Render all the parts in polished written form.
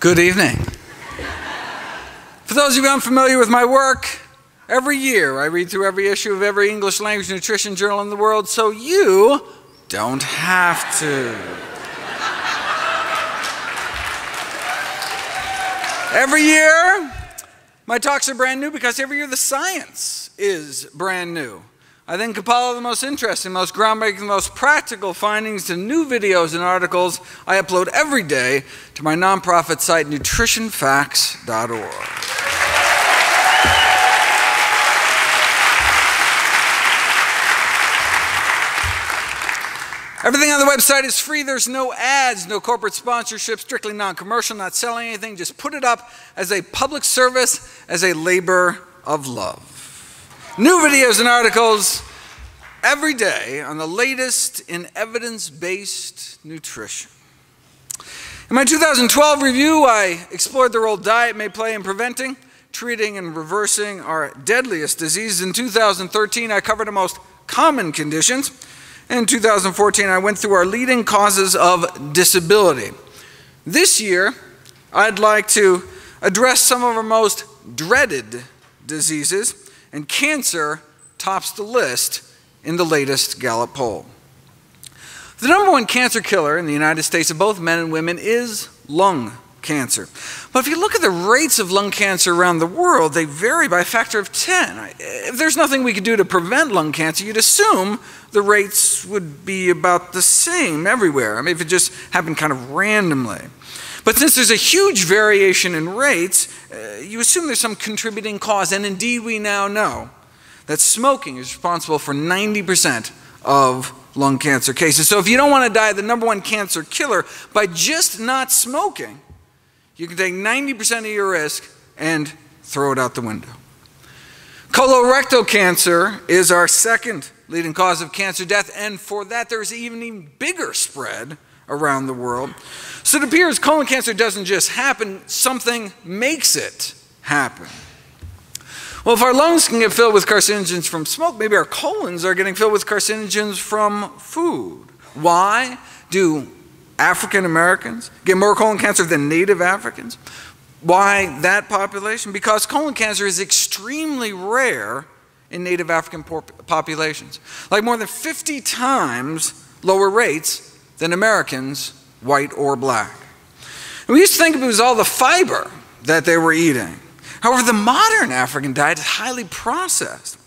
Good evening. For those of you unfamiliar with my work, every year I read through every issue of every English language nutrition journal in the world so you don't have to. Every year, my talks are brand new because every year the science is brand new. I then compile the most interesting, most groundbreaking, most practical findings to new videos and articles I upload every day to my nonprofit site, nutritionfacts.org. Everything on the website is free. There's no ads, no corporate sponsorship, strictly non-commercial, not selling anything. Just put it up as a public service, as a labor of love. New videos and articles every day on the latest in evidence-based nutrition. In my 2012 review, I explored the role diet may play in preventing, treating, and reversing our deadliest diseases. In 2013, I covered the most common conditions. In 2014, I went through our leading causes of disability. This year, I'd like to address some of our most dreaded diseases, and cancer tops the list in the latest Gallup poll. The #1 cancer killer in the United States of both men and women is lung cancer. But if you look at the rates of lung cancer around the world, they vary by a factor of 10. If there's nothing we could do to prevent lung cancer, you'd assume the rates would be about the same everywhere. I mean, if it just happened kind of randomly. But since there's a huge variation in rates, you assume there's some contributing cause, and indeed we now know that smoking is responsible for 90% of lung cancer cases. So if you don't want to die of the #1 cancer killer by just not smoking, you can take 90% of your risk and throw it out the window. Colorectal cancer is our second leading cause of cancer death, and for that there's even bigger spread around the world. So it appears colon cancer doesn't just happen, something makes it happen. Well, if our lungs can get filled with carcinogens from smoke, maybe our colons are getting filled with carcinogens from food. Why do African Americans get more colon cancer than Native Africans? Why that population? Because colon cancer is extremely rare in Native African populations, like more than 50 times lower rates than Americans, white or black. And we used to think it was all the fiber that they were eating. However, the modern African diet is highly processed,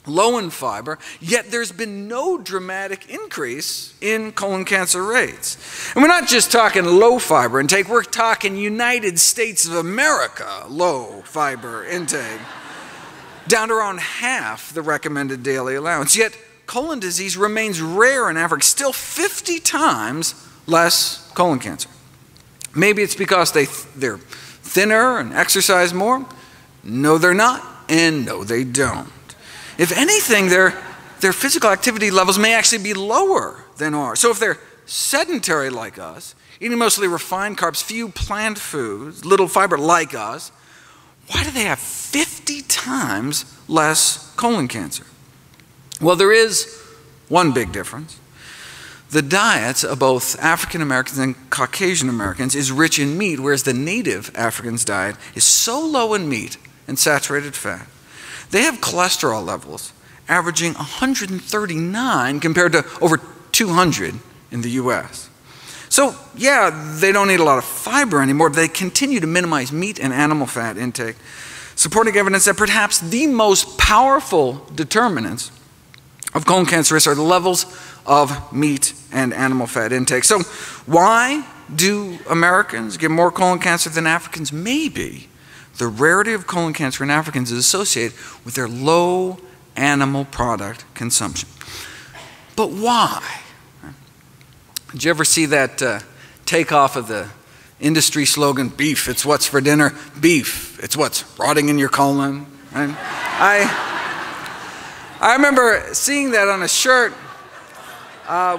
low in fiber, yet there's been no dramatic increase in colon cancer rates. And we're not just talking low fiber intake, we're talking United States of America low fiber intake, down to around half the recommended daily allowance. Yet colon disease remains rare in Africa, still 50 times less colon cancer. Maybe it's because they're thinner and exercise more. No, they're not, and no, they don't. If anything, their physical activity levels may actually be lower than ours. So if they're sedentary like us, eating mostly refined carbs, few plant foods, little fiber like us, why do they have 50 times less colon cancer? Well, there is one big difference. The diets of both African Americans and Caucasian Americans is rich in meat, whereas the native Africans' diet is so low in meat and saturated fat. They have cholesterol levels averaging 139 compared to over 200 in the US. So yeah, they don't eat a lot of fiber anymore, but they continue to minimize meat and animal fat intake, supporting evidence that perhaps the most powerful determinants of colon cancer risk are the levels of meat and animal fat intake. So why do Americans get more colon cancer than Africans? Maybe the rarity of colon cancer in Africans is associated with their low animal product consumption. But why? Did you ever see that takeoff of the industry slogan, beef, it's what's for dinner? Beef, it's what's rotting in your colon. Right? I remember seeing that on a shirt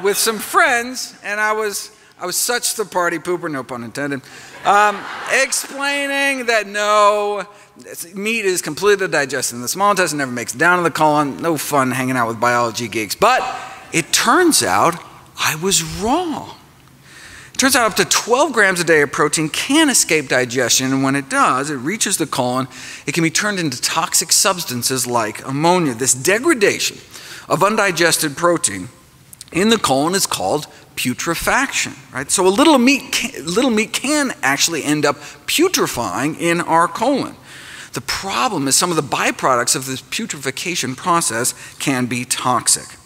with some friends, and I was such the party pooper, no pun intended, explaining that no, meat is completely digested in the small intestine, never makes it down to the colon, no fun hanging out with biology geeks. But it turns out I was wrong. Turns out up to 12 grams a day of protein can escape digestion, and when it does, it reaches the colon, it can be turned into toxic substances like ammonia. This degradation of undigested protein in the colon is called putrefaction, right? So a little meat can actually end up putrefying in our colon. The problem is some of the byproducts of this putrefaction process can be toxic.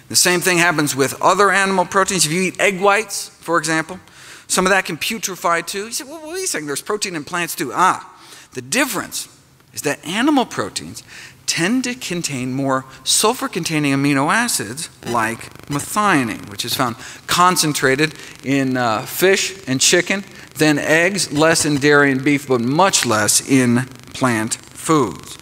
The same thing happens with other animal proteins. If you eat egg whites, for example, some of that can putrefy too. You say, well, what are you saying? There's protein in plants too. The difference is that animal proteins tend to contain more sulfur-containing amino acids like methionine, which is found concentrated in fish and chicken, than eggs, less in dairy and beef, but much less in plant foods,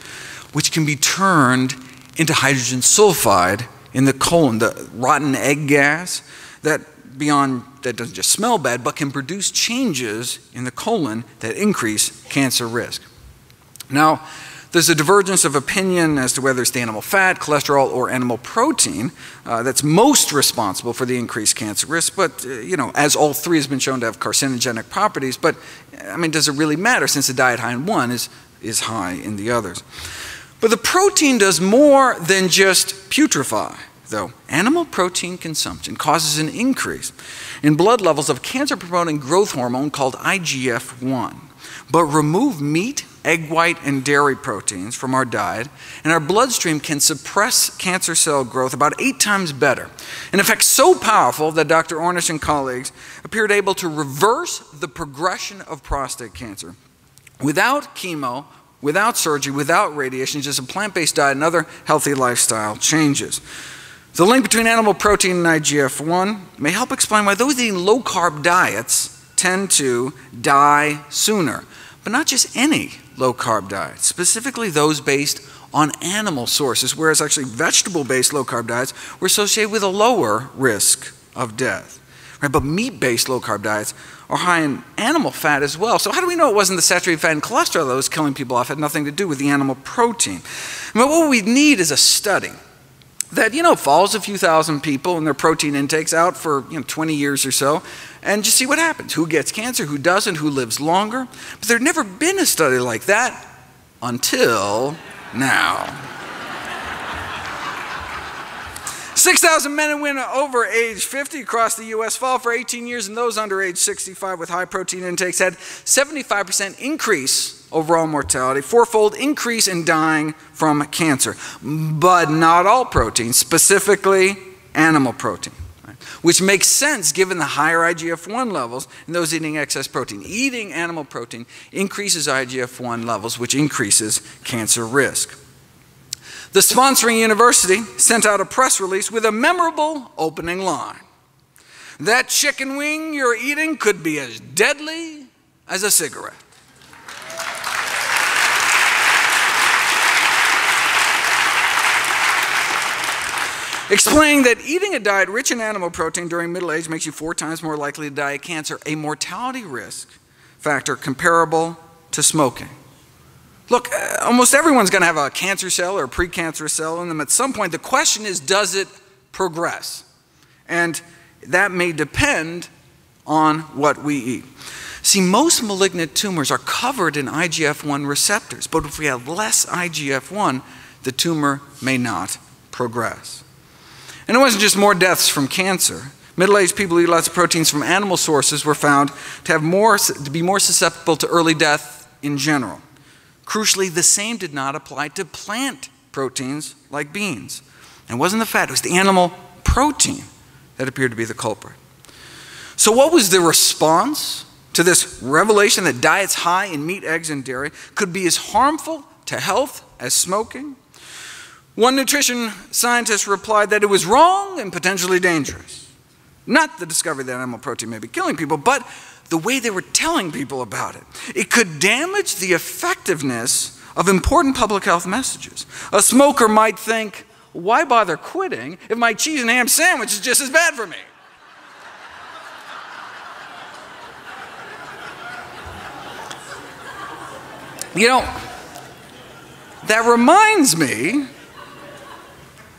which can be turned into hydrogen sulfide in the colon, the rotten egg gas that doesn't just smell bad, but can produce changes in the colon that increase cancer risk. Now, there's a divergence of opinion as to whether it's the animal fat, cholesterol, or animal protein that's most responsible for the increased cancer risk, but as all three has been shown to have carcinogenic properties, but I mean, does it really matter since the diet high in one is high in the others? But the protein does more than just putrefy, though. Animal protein consumption causes an increase in blood levels of cancer-promoting growth hormone called IGF-1. But remove meat, egg white, and dairy proteins from our diet, and our bloodstream can suppress cancer cell growth about 8 times better. An effect so powerful that Dr. Ornish and colleagues appeared able to reverse the progression of prostate cancer without chemo, without surgery, without radiation, just a plant-based diet and other healthy lifestyle changes. The link between animal protein and IGF-1 may help explain why those eating low-carb diets tend to die sooner. But not just any low-carb diet, specifically those based on animal sources, whereas actually vegetable-based low-carb diets were associated with a lower risk of death. Right? But meat-based low-carb diets are high in animal fat as well. So how do we know it wasn't the saturated fat and cholesterol that was killing people off? It had nothing to do with the animal protein. I mean, what we need is a study that, follows a few thousand people and their protein intakes out for 20 years or so, and just see what happens. Who gets cancer, who doesn't, who lives longer. But there'd never been a study like that until now. 6,000 men and women over age 50 across the U.S. followed for 18 years, and those under age 65 with high protein intakes had 75% increase overall mortality, 4-fold increase in dying from cancer. But not all protein, specifically animal protein, right? Which makes sense given the higher IGF-1 levels in those eating excess protein. Eating animal protein increases IGF-1 levels, which increases cancer risk. The sponsoring university sent out a press release with a memorable opening line. That chicken wing you're eating could be as deadly as a cigarette. Explaining that eating a diet rich in animal protein during middle age makes you 4 times more likely to die of cancer, a mortality risk factor comparable to smoking. Look, almost everyone's going to have a cancer cell or a precancerous cell in them at some point. The question is, does it progress? And that may depend on what we eat. See, most malignant tumors are covered in IGF-1 receptors, but if we have less IGF-1, the tumor may not progress. And it wasn't just more deaths from cancer. Middle-aged people who eat lots of proteins from animal sources were found to be more susceptible to early death in general. Crucially, the same did not apply to plant proteins like beans. And it wasn't the fat, it was the animal protein that appeared to be the culprit. So what was the response to this revelation that diets high in meat, eggs, and dairy could be as harmful to health as smoking? One nutrition scientist replied that it was wrong and potentially dangerous. Not the discovery that animal protein may be killing people, but the way they were telling people about it. It could damage the effectiveness of important public health messages. A smoker might think, why bother quitting if my cheese and ham sandwich is just as bad for me? That reminds me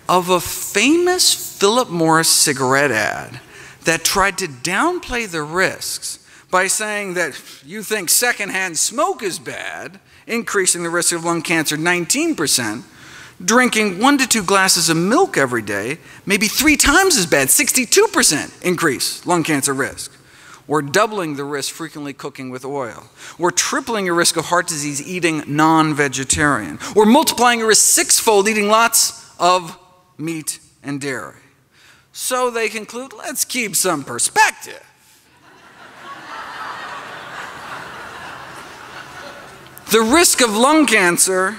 of a famous Philip Morris cigarette ad that tried to downplay the risks by saying that you think secondhand smoke is bad, increasing the risk of lung cancer 19%, drinking 1 to 2 glasses of milk every day may be 3 times as bad, 62% increase lung cancer risk, or doubling the risk frequently cooking with oil, or tripling your risk of heart disease eating non-vegetarian, or multiplying your risk 6-fold eating lots of meat and dairy. So they conclude, let's keep some perspective. The risk of lung cancer,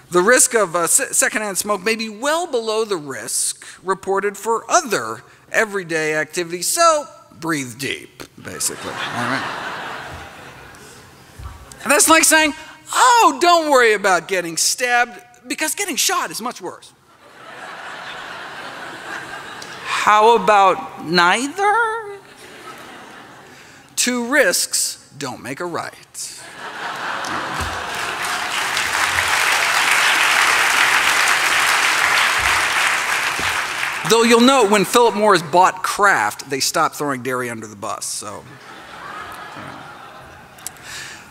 the risk of secondhand smoke may be well below the risk reported for other everyday activities, so breathe deep, basically. All right? And that's like saying, oh, don't worry about getting stabbed, because getting shot is much worse. How about neither? 2 risks don't make a right. Though you'll note when Philip Morris bought Kraft, they stopped throwing dairy under the bus. So,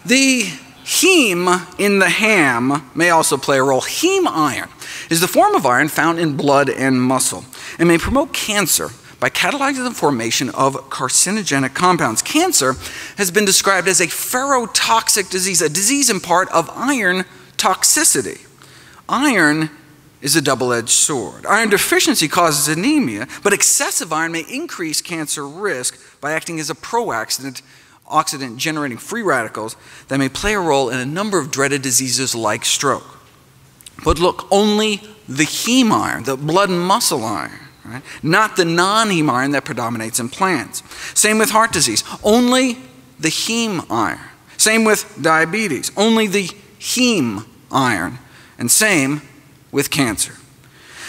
the heme in the ham may also play a role. Heme iron is the form of iron found in blood and muscle and may promote cancer by catalyzing the formation of carcinogenic compounds. Cancer has been described as a ferrotoxic disease, a disease in part of iron toxicity. Iron is a double-edged sword. Iron deficiency causes anemia, but excessive iron may increase cancer risk by acting as a pro-oxidant, generating free radicals that may play a role in a number of dreaded diseases like stroke. But look, only the heme iron, the blood and muscle iron, right? Not the non-heme iron that predominates in plants. Same with heart disease, only the heme iron. Same with diabetes, only the heme iron. And same with cancer.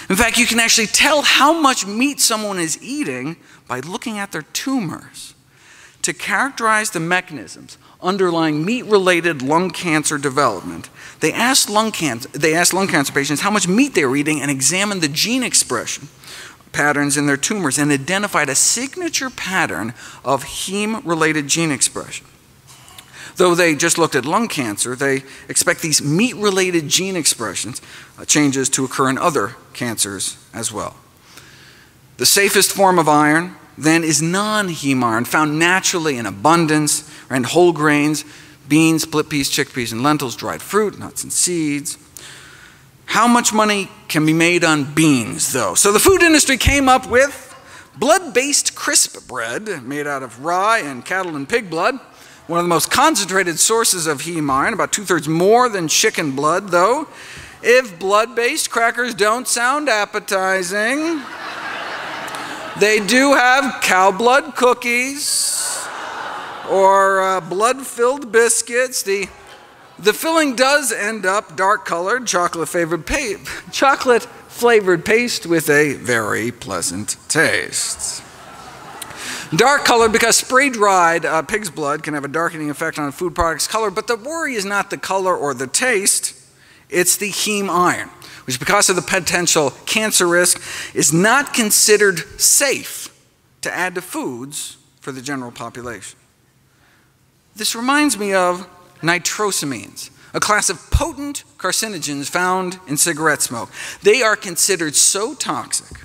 In fact, you can actually tell how much meat someone is eating by looking at their tumors. To characterize the mechanisms underlying meat-related lung cancer development, they asked lung cancer patients how much meat they were eating and examined the gene expression patterns in their tumors and identified a signature pattern of heme-related gene expression. Though they just looked at lung cancer, they expect these meat-related gene expressions changes to occur in other cancers as well. The safest form of iron, then, is non-heme iron, found naturally in abundance in whole grains, beans, split peas, chickpeas, and lentils, dried fruit, nuts, and seeds. How much money can be made on beans, though? So the food industry came up with blood-based crisp bread made out of rye and cattle and pig blood. One of the most concentrated sources of heme iron, about 2/3 more than chicken blood, though. If blood-based crackers don't sound appetizing, they do have cow blood cookies or blood-filled biscuits. The filling does end up dark-colored, chocolate-flavored paste with a very pleasant taste. Dark color because spray-dried pig's blood can have a darkening effect on a food product's color, but the worry is not the color or the taste, it's the heme iron, which because of the potential cancer risk is not considered safe to add to foods for the general population. This reminds me of nitrosamines, a class of potent carcinogens found in cigarette smoke. They are considered so toxic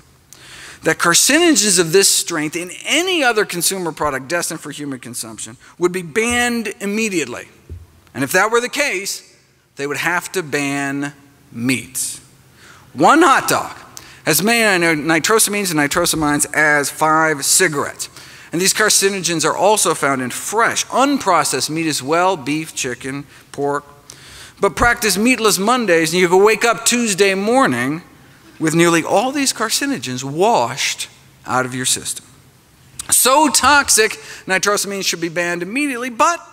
that carcinogens of this strength in any other consumer product destined for human consumption would be banned immediately. And if that were the case, they would have to ban meat. One hot dog has many nitrosamines and nitrosamines as 5 cigarettes. And these carcinogens are also found in fresh, unprocessed meat as well, beef, chicken, pork. But practice meatless Mondays and you can wake up Tuesday morning with nearly all these carcinogens washed out of your system. So toxic, nitrosamines should be banned immediately, but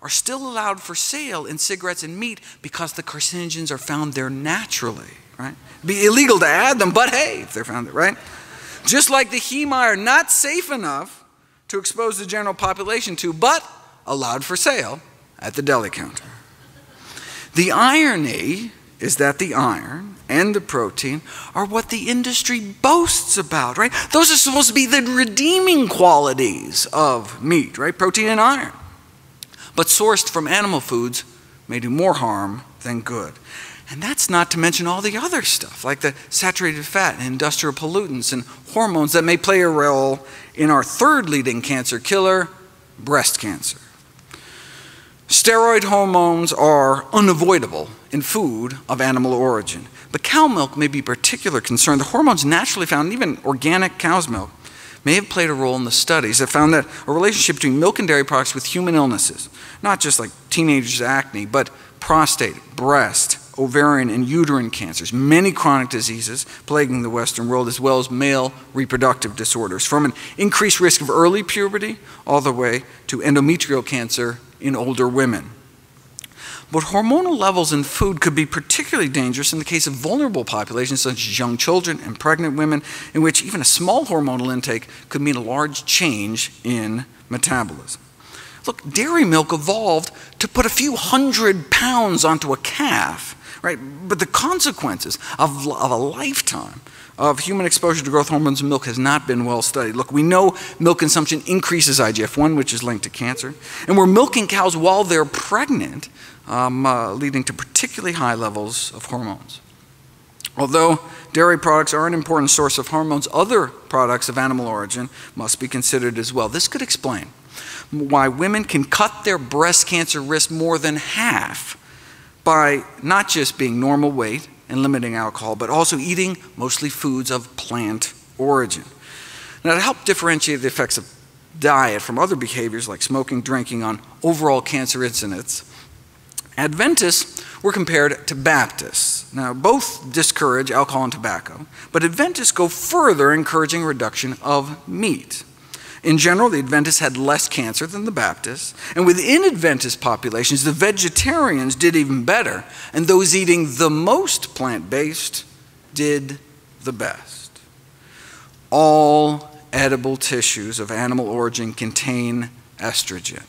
are still allowed for sale in cigarettes and meat because the carcinogens are found there naturally, right? It'd be illegal to add them, but hey, if they're found there, right? Just like the heme iron, not safe enough to expose the general population to, but allowed for sale at the deli counter. The irony is that the iron and the protein are what the industry boasts about, right? Those are supposed to be the redeeming qualities of meat, right? Protein and iron. But sourced from animal foods may do more harm than good. And that's not to mention all the other stuff, like the saturated fat and industrial pollutants and hormones that may play a role in our third leading cancer killer, breast cancer. Steroid hormones are unavoidable in food of animal origin, but cow milk may be of particular concern. The hormones naturally found in even organic cow's milk may have played a role in the studies that found that a relationship between milk and dairy products with human illnesses, not just like teenagers' acne, but prostate, breast, ovarian, and uterine cancers, many chronic diseases plaguing the Western world, as well as male reproductive disorders, from an increased risk of early puberty all the way to endometrial cancer in older women. But hormonal levels in food could be particularly dangerous in the case of vulnerable populations such as young children and pregnant women, in which even a small hormonal intake could mean a large change in metabolism. Look, dairy milk evolved to put a few 100 pounds onto a calf, right? But the consequences of a lifetime of human exposure to growth hormones in milk has not been well studied. Look, we know milk consumption increases IGF-1, which is linked to cancer, and we're milking cows while they're pregnant, leading to particularly high levels of hormones. Although dairy products are an important source of hormones, other products of animal origin must be considered as well. This could explain why women can cut their breast cancer risk more than half by not just being normal weight and limiting alcohol, but also eating mostly foods of plant origin. Now, to help differentiate the effects of diet from other behaviors like smoking, drinking on overall cancer incidence, Adventists were compared to Baptists. Now, both discourage alcohol and tobacco, but Adventists go further, encouraging reduction of meat. In general, the Adventists had less cancer than the Baptists, and within Adventist populations, the vegetarians did even better, and those eating the most plant-based did the best. All edible tissues of animal origin contain estrogen.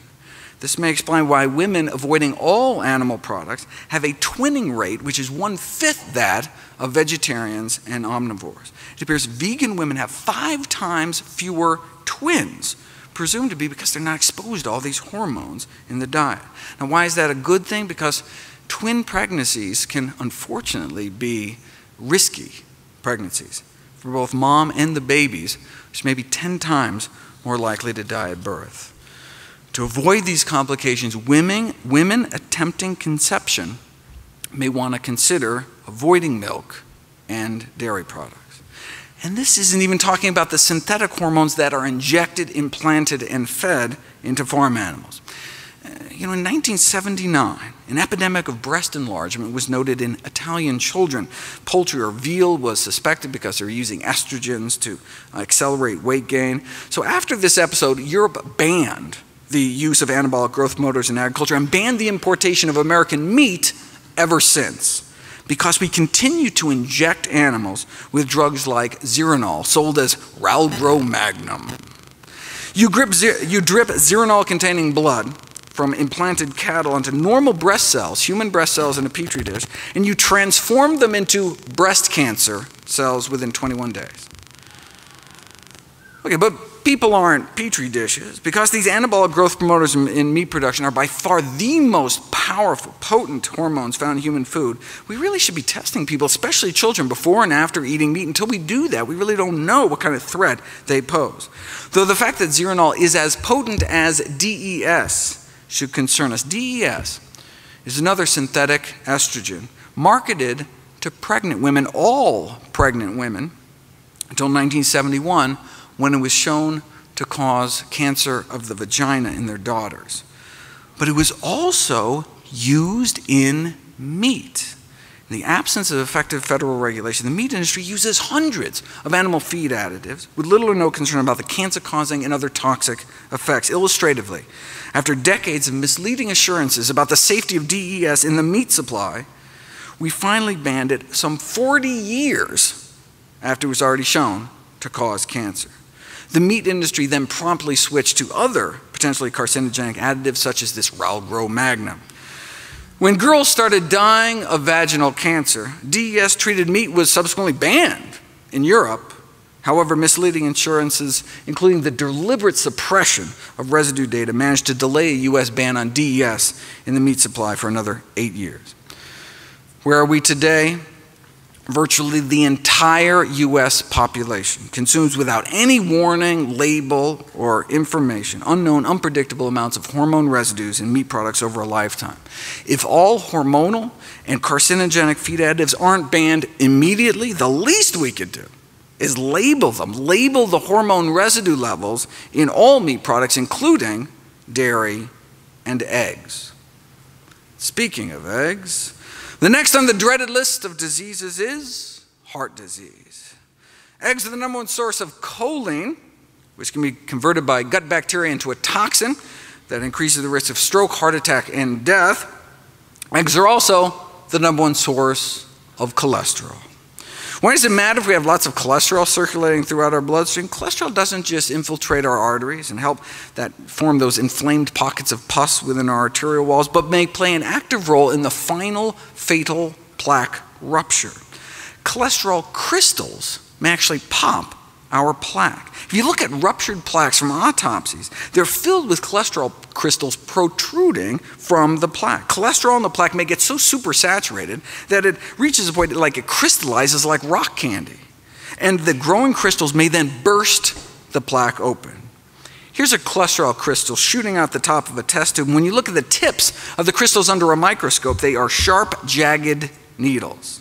This may explain why women avoiding all animal products have a twinning rate which is 1/5 that of vegetarians and omnivores. It appears vegan women have 5 times fewer twins, presumed to be because they're not exposed to all these hormones in the diet. Now, why is that a good thing? Because twin pregnancies can unfortunately be risky pregnancies for both mom and the babies, which may be 10 times more likely to die at birth. To avoid these complications, women attempting conception may want to consider avoiding milk and dairy products. And this isn't even talking about the synthetic hormones that are injected, implanted, and fed into farm animals. In 1979, an epidemic of breast enlargement was noted in Italian children. Poultry or veal was suspected because they were using estrogens to accelerate weight gain. So after this episode, Europe banned the use of anabolic growth promoters in agriculture and banned the importation of American meat ever since, because we continue to inject animals with drugs like Zeranol, sold as Ralgro Magnum. You drip Zeranol-containing blood from implanted cattle into normal breast cells, human breast cells in a petri dish, and you transform them into breast cancer cells within 21 days. Okay, but people aren't petri dishes, because these anabolic growth promoters in meat production are by far the most powerful, potent hormones found in human food. We really should be testing people, especially children, before and after eating meat. Until we do that, we really don't know what kind of threat they pose. Though the fact that Zeranol is as potent as DES should concern us. DES is another synthetic estrogen marketed to pregnant women, all pregnant women, until 1971, when it was shown to cause cancer of the vagina in their daughters. But it was also used in meat. In the absence of effective federal regulation, the meat industry uses hundreds of animal feed additives with little or no concern about the cancer-causing and other toxic effects. Illustratively, after decades of misleading assurances about the safety of DES in the meat supply, we finally banned it some 40 years after it was already shown to cause cancer. The meat industry then promptly switched to other potentially carcinogenic additives such as this Ralgro Magnum. When girls started dying of vaginal cancer, DES-treated meat was subsequently banned in Europe. However, misleading insurances, including the deliberate suppression of residue data, managed to delay a U.S. ban on DES in the meat supply for another 8 years. Where are we today? Virtually the entire U.S. population consumes without any warning, label, or information unknown, unpredictable amounts of hormone residues in meat products over a lifetime. If all hormonal and carcinogenic feed additives aren't banned immediately, the least we could do is label them. Label the hormone residue levels in all meat products, including dairy and eggs. Speaking of eggs, the next on the dreaded list of diseases is heart disease. Eggs are the #1 source of choline, which can be converted by gut bacteria into a toxin that increases the risk of stroke, heart attack, and death. Eggs are also the #1 source of cholesterol. Why does it matter if we have lots of cholesterol circulating throughout our bloodstream? Cholesterol doesn't just infiltrate our arteries and help that form those inflamed pockets of pus within our arterial walls, but may play an active role in the final fatal plaque rupture. Cholesterol crystals may actually pop our plaque. If you look at ruptured plaques from autopsies, they're filled with cholesterol crystals protruding from the plaque. Cholesterol in the plaque may get so supersaturated that it reaches a point like it crystallizes like rock candy. And the growing crystals may then burst the plaque open. Here's a cholesterol crystal shooting out the top of a test tube. When you look at the tips of the crystals under a microscope, they are sharp, jagged needles.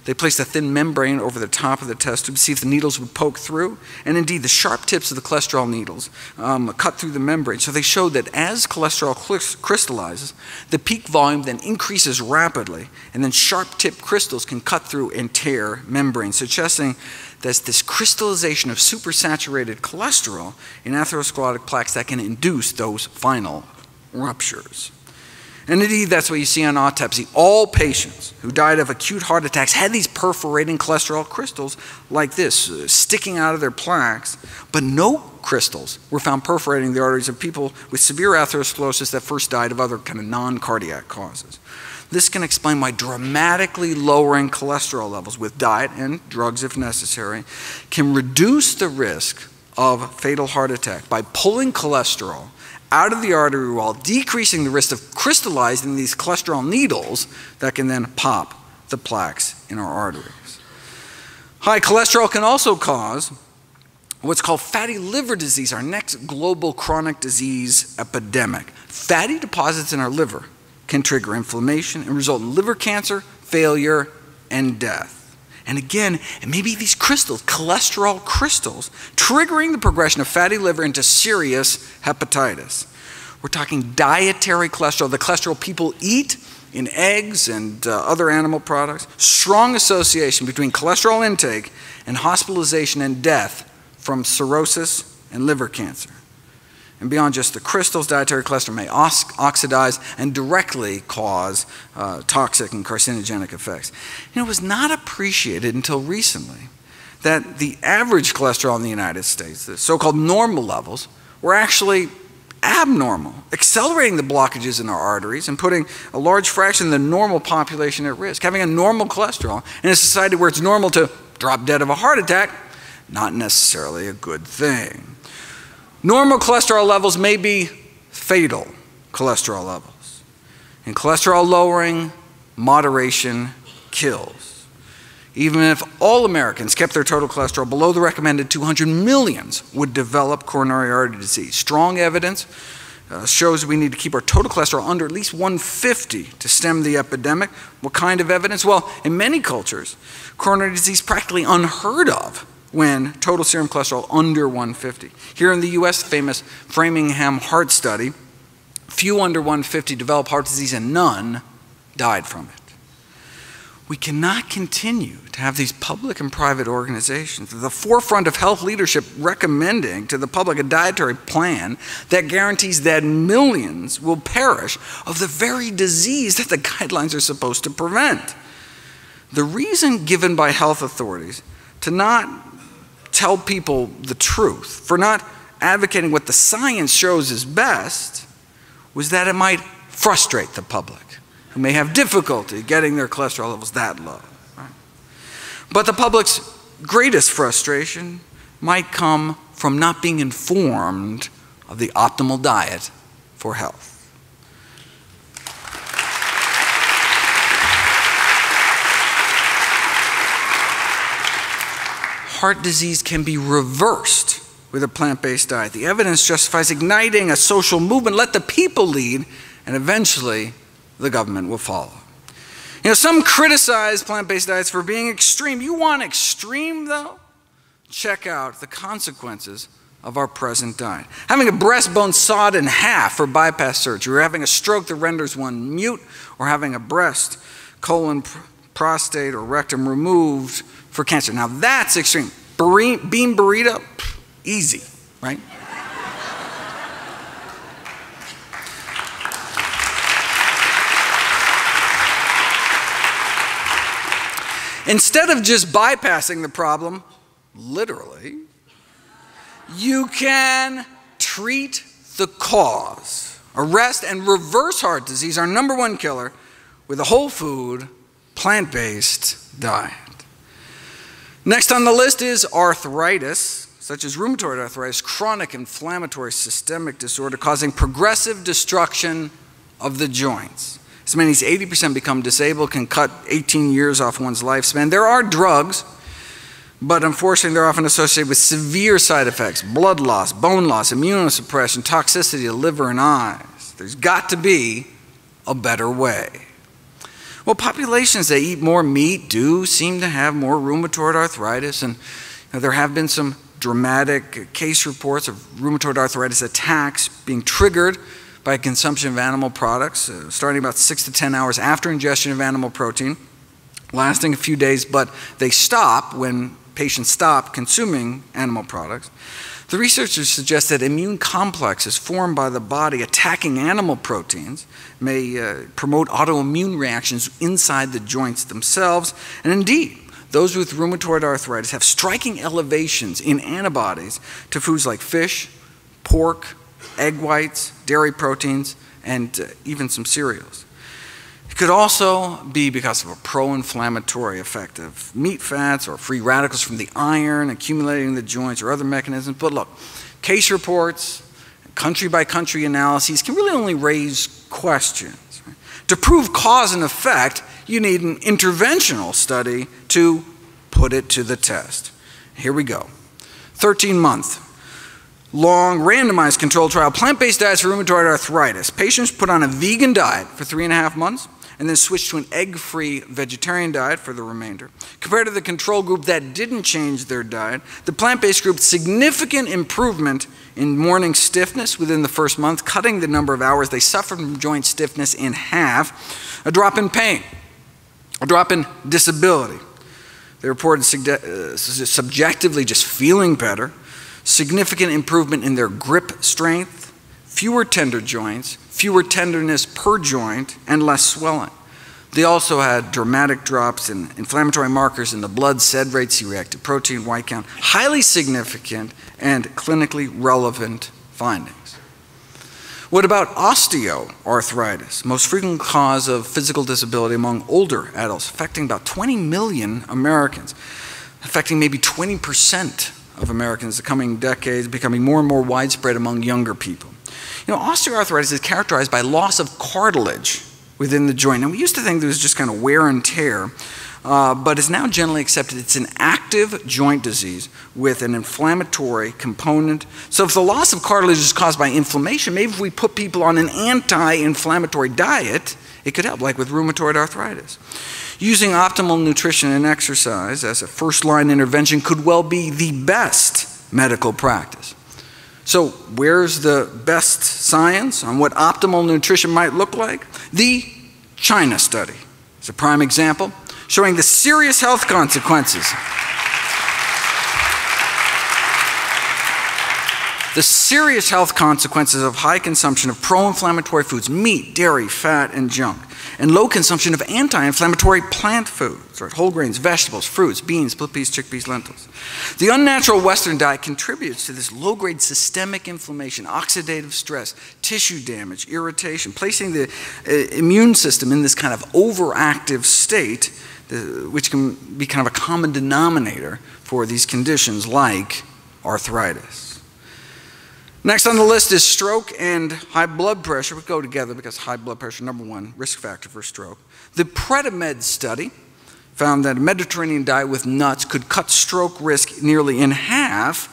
They placed a thin membrane over the top of the test tube to see if the needles would poke through. And indeed, the sharp tips of the cholesterol needles cut through the membrane. So they showed that as cholesterol crystallizes, the peak volume then increases rapidly, and then sharp tipped crystals can cut through and tear membranes, suggesting there's this crystallization of supersaturated cholesterol in atherosclerotic plaques that can induce those final ruptures. And indeed, that's what you see on autopsy. All patients who died of acute heart attacks had these perforating cholesterol crystals like this, sticking out of their plaques, but no crystals were found perforating the arteries of people with severe atherosclerosis that first died of other kind of non-cardiac causes. This can explain why dramatically lowering cholesterol levels with diet and drugs if necessary can reduce the risk of fatal heart attack by pulling cholesterol out of the artery wall, decreasing the risk of crystallizing these cholesterol needles that can then pop the plaques in our arteries. High cholesterol can also cause what's called fatty liver disease, our next global chronic disease epidemic. Fatty deposits in our liver can trigger inflammation and result in liver cancer, failure, and death. And again, it may be these crystals, cholesterol crystals, triggering the progression of fatty liver into serious hepatitis. We're talking dietary cholesterol, the cholesterol people eat in eggs and other animal products. Strong association between cholesterol intake and hospitalization and death from cirrhosis and liver cancer. And beyond just the crystals, dietary cholesterol may oxidize and directly cause toxic and carcinogenic effects. You know, it was not appreciated until recently that the average cholesterol in the United States, the so-called normal levels, were actually abnormal, accelerating the blockages in our arteries and putting a large fraction of the normal population at risk. Having a normal cholesterol in a society where it's normal to drop dead of a heart attack, not necessarily a good thing. Normal cholesterol levels may be fatal cholesterol levels. In cholesterol lowering, moderation kills. Even if all Americans kept their total cholesterol below the recommended 200, millions would develop coronary artery disease. Strong evidence shows we need to keep our total cholesterol under at least 150 to stem the epidemic. What kind of evidence? Well, in many cultures, coronary disease is practically unheard of when total serum cholesterol under 150. Here in the US, the famous Framingham heart study, few under 150 developed heart disease and none died from it. We cannot continue to have these public and private organizations at the forefront of health leadership recommending to the public a dietary plan that guarantees that millions will perish of the very disease that the guidelines are supposed to prevent. The reason given by health authorities to not tell people the truth, for not advocating what the science shows is best, was that it might frustrate the public. who may have difficulty getting their cholesterol levels that low. Right? But the public's greatest frustration might come from not being informed of the optimal diet for health. Heart disease can be reversed with a plant-based diet. The evidence justifies igniting a social movement. Let the people lead, and eventually the government will follow. You know, some criticize plant-based diets for being extreme. You want extreme, though? Check out the consequences of our present diet. Having a breastbone sawed in half for bypass surgery, or having a stroke that renders one mute, or having a breast, colon, prostate, or rectum removed for cancer. Now that's extreme. Bean burrito, easy, right? Instead of just bypassing the problem, literally, you can treat the cause. Arrest and reverse heart disease, our #1 killer, with a whole food, plant-based diet. Next on the list is arthritis, such as rheumatoid arthritis, chronic inflammatory systemic disorder causing progressive destruction of the joints. As many as 80% become disabled, can cut 18 years off one's lifespan. There are drugs, but unfortunately they're often associated with severe side effects: blood loss, bone loss, immunosuppression, toxicity to liver and eyes. There's got to be a better way. Well, populations that eat more meat do seem to have more rheumatoid arthritis, and there have been some dramatic case reports of rheumatoid arthritis attacks being triggered by consumption of animal products, starting about 6 to 10 hours after ingestion of animal protein, lasting a few days, but they stop when patients stop consuming animal products. The researchers suggest that immune complexes formed by the body attacking animal proteins may promote autoimmune reactions inside the joints themselves. And indeed, those with rheumatoid arthritis have striking elevations in antibodies to foods like fish, pork, egg whites, dairy proteins, and even some cereals. It could also be because of a pro-inflammatory effect of meat fats or free radicals from the iron accumulating in the joints or other mechanisms. But look, case reports, country-by-country analyses can really only raise questions. Right? To prove cause and effect, you need an interventional study to put it to the test. Here we go. 13-month. Long randomized controlled trial, plant-based diets for rheumatoid arthritis. Patients put on a vegan diet for 3.5 months and then switched to an egg-free vegetarian diet for the remainder. Compared to the control group that didn't change their diet, the plant-based group significant improvement in morning stiffness within the first month, cutting the number of hours they suffered from joint stiffness in half, a drop in pain, a drop in disability. They reported subjectively just feeling better, significant improvement in their grip strength, fewer tender joints, fewer tenderness per joint, and less swelling. They also had dramatic drops in inflammatory markers in the blood, SED rate, C-reactive protein, white count, highly significant and clinically relevant findings. What about osteoarthritis, most frequent cause of physical disability among older adults, affecting about 20 million Americans, affecting maybe 20% of Americans in the coming decades, becoming more and more widespread among younger people. You know, osteoarthritis is characterized by loss of cartilage within the joint. And we used to think there was just kind of wear and tear, but it's now generally accepted it's an active joint disease with an inflammatory component. So if the loss of cartilage is caused by inflammation, maybe if we put people on an anti-inflammatory diet, it could help, like with rheumatoid arthritis. Using optimal nutrition and exercise as a first-line intervention could well be the best medical practice. So where's the best science on what optimal nutrition might look like? The China study is a prime example, showing the serious health consequences The serious health consequences of high consumption of pro-inflammatory foods, meat, dairy, fat, and junk, and low consumption of anti-inflammatory plant foods, right? Whole grains, vegetables, fruits, beans, split peas, chickpeas, lentils. The unnatural Western diet contributes to this low-grade systemic inflammation, oxidative stress, tissue damage, irritation, placing the immune system in this kind of overactive state, which can be kind of a common denominator for these conditions like arthritis. Next on the list is stroke and high blood pressure. We go together because high blood pressure, #1 risk factor for stroke. The PREDIMED study found that a Mediterranean diet with nuts could cut stroke risk nearly in half,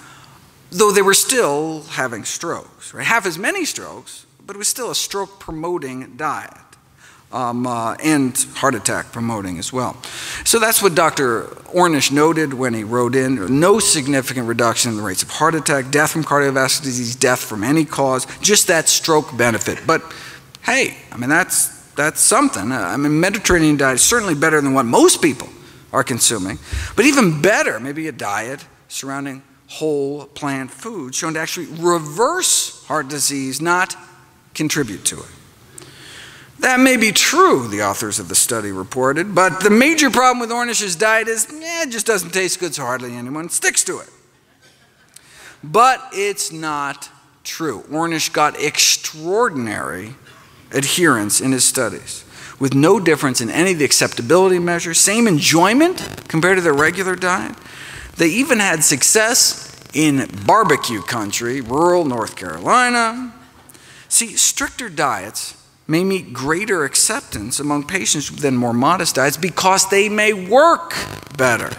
though they were still having strokes, right? Half as many strokes, but it was still a stroke-promoting diet. And heart attack promoting as well. So that's what Dr. Ornish noted when he wrote in, no significant reduction in the rates of heart attack, death from cardiovascular disease, death from any cause, just that stroke benefit. But hey, I mean, that's something. I mean, Mediterranean diet is certainly better than what most people are consuming, but even better, maybe a diet surrounding whole plant food shown to actually reverse heart disease, not contribute to it. That may be true, the authors of the study reported, but the major problem with Ornish's diet is, it just doesn't taste good, so hardly anyone sticks to it. But it's not true. Ornish got extraordinary adherence in his studies, with no difference in any of the acceptability measures, same enjoyment compared to their regular diet. They even had success in barbecue country, rural North Carolina. See, stricter diets may meet greater acceptance among patients than more modest diets because they may work better.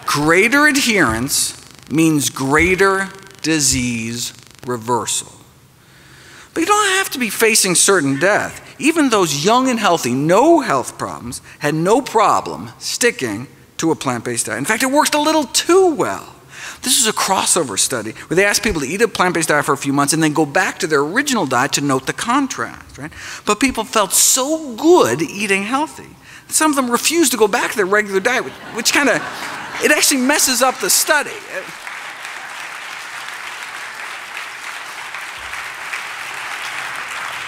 Greater adherence means greater disease reversal. But you don't have to be facing certain death. Even those young and healthy, no health problems, had no problem sticking to a plant-based diet. In fact, it worked a little too well. This is a crossover study where they asked people to eat a plant-based diet for a few months and then go back to their original diet to note the contrast, right? But people felt so good eating healthy. Some of them refused to go back to their regular diet, which kind of, it actually messes up the study.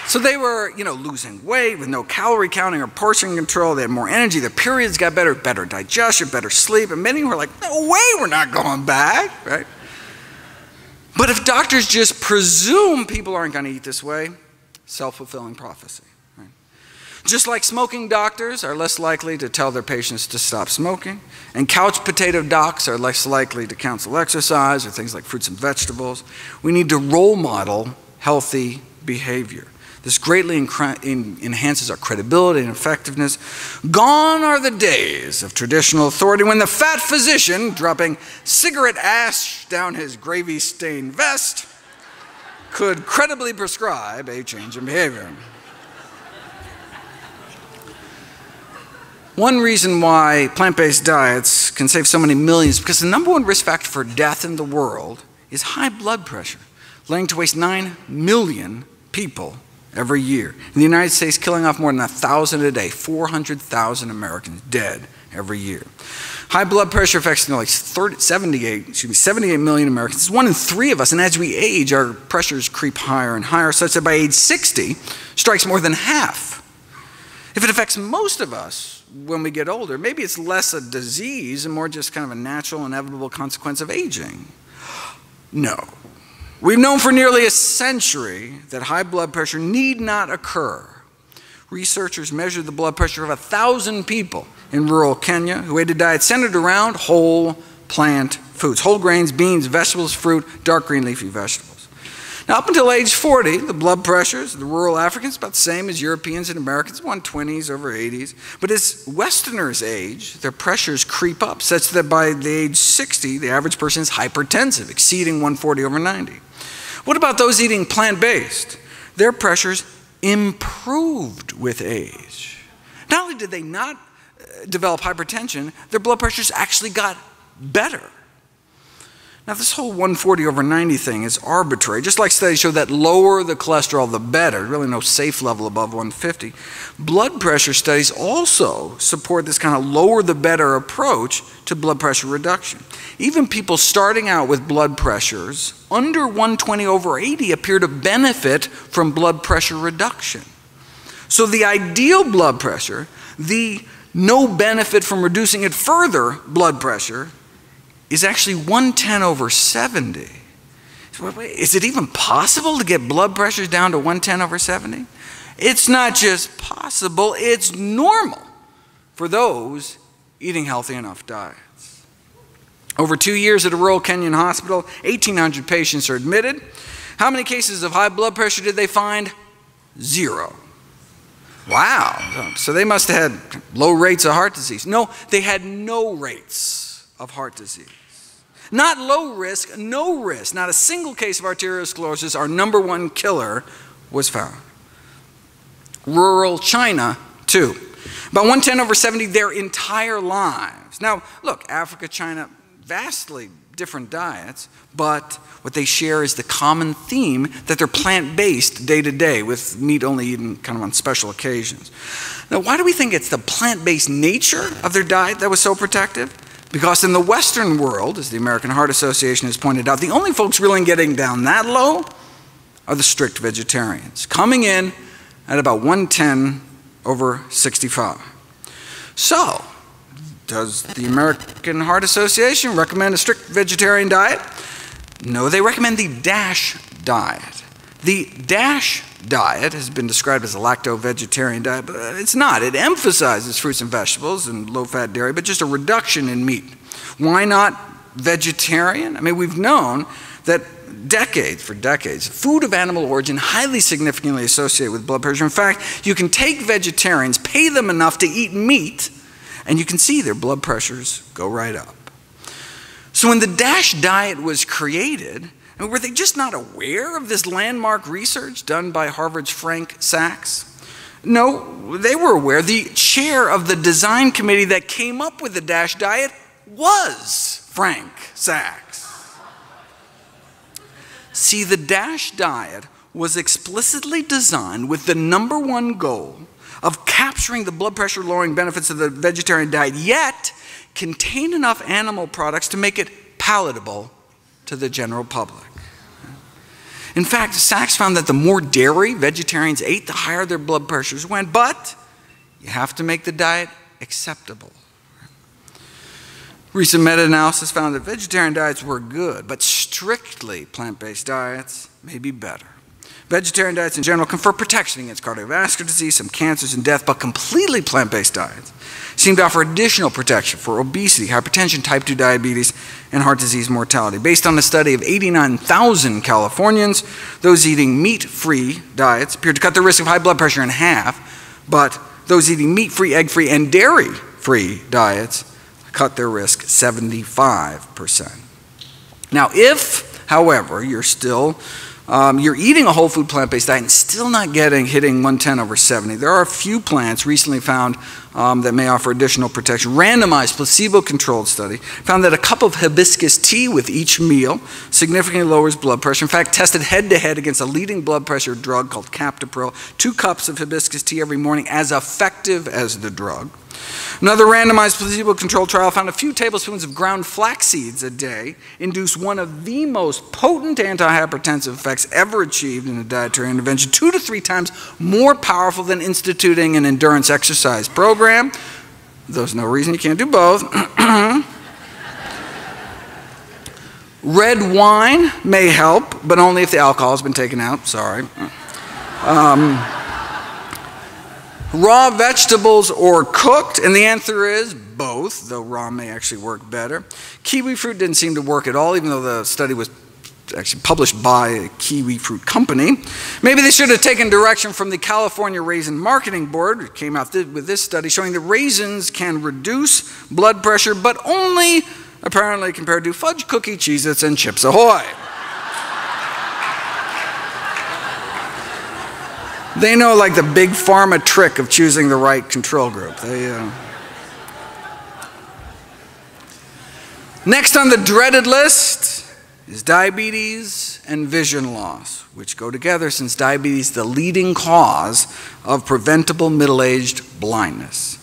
So they were, losing weight with no calorie counting or portion control. They had more energy. Their periods got better, better digestion, better sleep. And many were like, no way, we're not going back, right? But if doctors just presume people aren't going to eat this way, self-fulfilling prophecy, right? Just like smoking doctors are less likely to tell their patients to stop smoking, and couch potato docs are less likely to counsel exercise or things like fruits and vegetables, we need to role model healthy behavior. This greatly enhances our credibility and effectiveness. Gone are the days of traditional authority when the fat physician, dropping cigarette ash down his gravy-stained vest, could credibly prescribe a change in behavior. One reason why plant-based diets can save so many millions is because the #1 risk factor for death in the world is high blood pressure, laying to waste 9 million people every year. In the United States, killing off more than 1,000 a day, 400,000 Americans dead every year. High blood pressure affects like 78 million Americans. It's 1 in 3 of us, and as we age, our pressures creep higher and higher, such that by age 60, strikes more than half. If it affects most of us when we get older, maybe it's less a disease and more just kind of a natural, inevitable consequence of aging. No. We've known for nearly a century that high blood pressure need not occur. Researchers measured the blood pressure of 1,000 people in rural Kenya who ate a diet centered around whole plant foods, whole grains, beans, vegetables, fruit, dark green leafy vegetables. Now, up until age 40, the blood pressures of the rural Africans about the same as Europeans and Americans, 120s over 80s. But as Westerners age, their pressures creep up, such that by the age 60, the average person is hypertensive, exceeding 140 over 90. What about those eating plant-based? Their pressures improved with age. Not only did they not develop hypertension, their blood pressures actually got better. Now, this whole 140/90 thing is arbitrary. Just like studies show that lower the cholesterol, the better. Really no safe level above 150. Blood pressure studies also support this kind of lower the better approach to blood pressure reduction. Even people starting out with blood pressures under 120/80 appear to benefit from blood pressure reduction. So the ideal blood pressure, the no benefit from reducing it further blood pressure, is actually 110/70. Is it even possible to get blood pressures down to 110/70? It's not just possible, it's normal for those eating healthy enough diets. Over 2 years at a rural Kenyan hospital, 1,800 patients are admitted. How many cases of high blood pressure did they find? 0. Wow, so they must have had low rates of heart disease. No, they had no rates of heart disease. Not low risk, no risk. Not a single case of arteriosclerosis, our #1 killer, was found. Rural China, too. About 110/70 their entire lives. Now, look, Africa, China, vastly different diets, but what they share is the common theme that they're plant-based day to day, with meat only eaten kind of on special occasions. Now, why do we think it's the plant-based nature of their diet that was so protective? Because in the Western world, as the American Heart Association has pointed out, the only folks really getting down that low are the strict vegetarians, coming in at about 110/65. So, does the American Heart Association recommend a strict vegetarian diet? No, they recommend the DASH diet. The DASH diet has been described as a lacto-vegetarian diet, but it's not. It emphasizes fruits and vegetables and low-fat dairy, but just a reduction in meat. Why not vegetarian? I mean, we've known that for decades, food of animal origin highly significantly associated with blood pressure. In fact, you can take vegetarians, pay them enough to eat meat, and you can see their blood pressures go right up. So when the DASH diet was created, were they just not aware of this landmark research done by Harvard's Frank Sachs? No, they were aware. The chair of the design committee that came up with the DASH diet was Frank Sachs. See, the DASH diet was explicitly designed with the #1 goal of capturing the blood pressure lowering benefits of the vegetarian diet, yet contain enough animal products to make it palatable to the general public. In fact, Sachs found that the more dairy vegetarians ate, the higher their blood pressures went, but you have to make the diet acceptable. Recent meta-analysis found that vegetarian diets were good, but strictly plant-based diets may be better. Vegetarian diets in general confer protection against cardiovascular disease, some cancers and death, but completely plant-based diets seem to offer additional protection for obesity, hypertension, type 2 diabetes, and heart disease mortality. Based on a study of 89,000 Californians, those eating meat-free diets appeared to cut the risk of high blood pressure in half, but those eating meat-free, egg-free, and dairy-free diets cut their risk 75%. Now, if, however, you're eating a whole food plant-based diet and still not hitting 110/70. There are a few plants recently found that may offer additional protection. Randomized placebo-controlled study found that a cup of hibiscus tea with each meal significantly lowers blood pressure. In fact, tested head-to-head against a leading blood pressure drug called captopril, 2 cups of hibiscus tea every morning, as effective as the drug. Another randomized placebo-controlled trial found a few tablespoons of ground flax seeds a day induced one of the most potent antihypertensive effects ever achieved in a dietary intervention, 2 to 3 times more powerful than instituting an endurance exercise program. There's no reason you can't do both. Red wine may help, but only if the alcohol has been taken out. Sorry. Raw vegetables or cooked, and the answer is both, though raw may actually work better. Kiwi fruit didn't seem to work at all, even though the study was actually published by a kiwi fruit company. Maybe they should have taken direction from the California Raisin Marketing Board, which came out with this study showing that raisins can reduce blood pressure, but only apparently compared to fudge cookie, Cheez-Its, and Chips Ahoy. They know like the big pharma trick of choosing the right control group. Next on the dreaded list, is diabetes and vision loss, which go together since diabetes is the leading cause of preventable middle-aged blindness.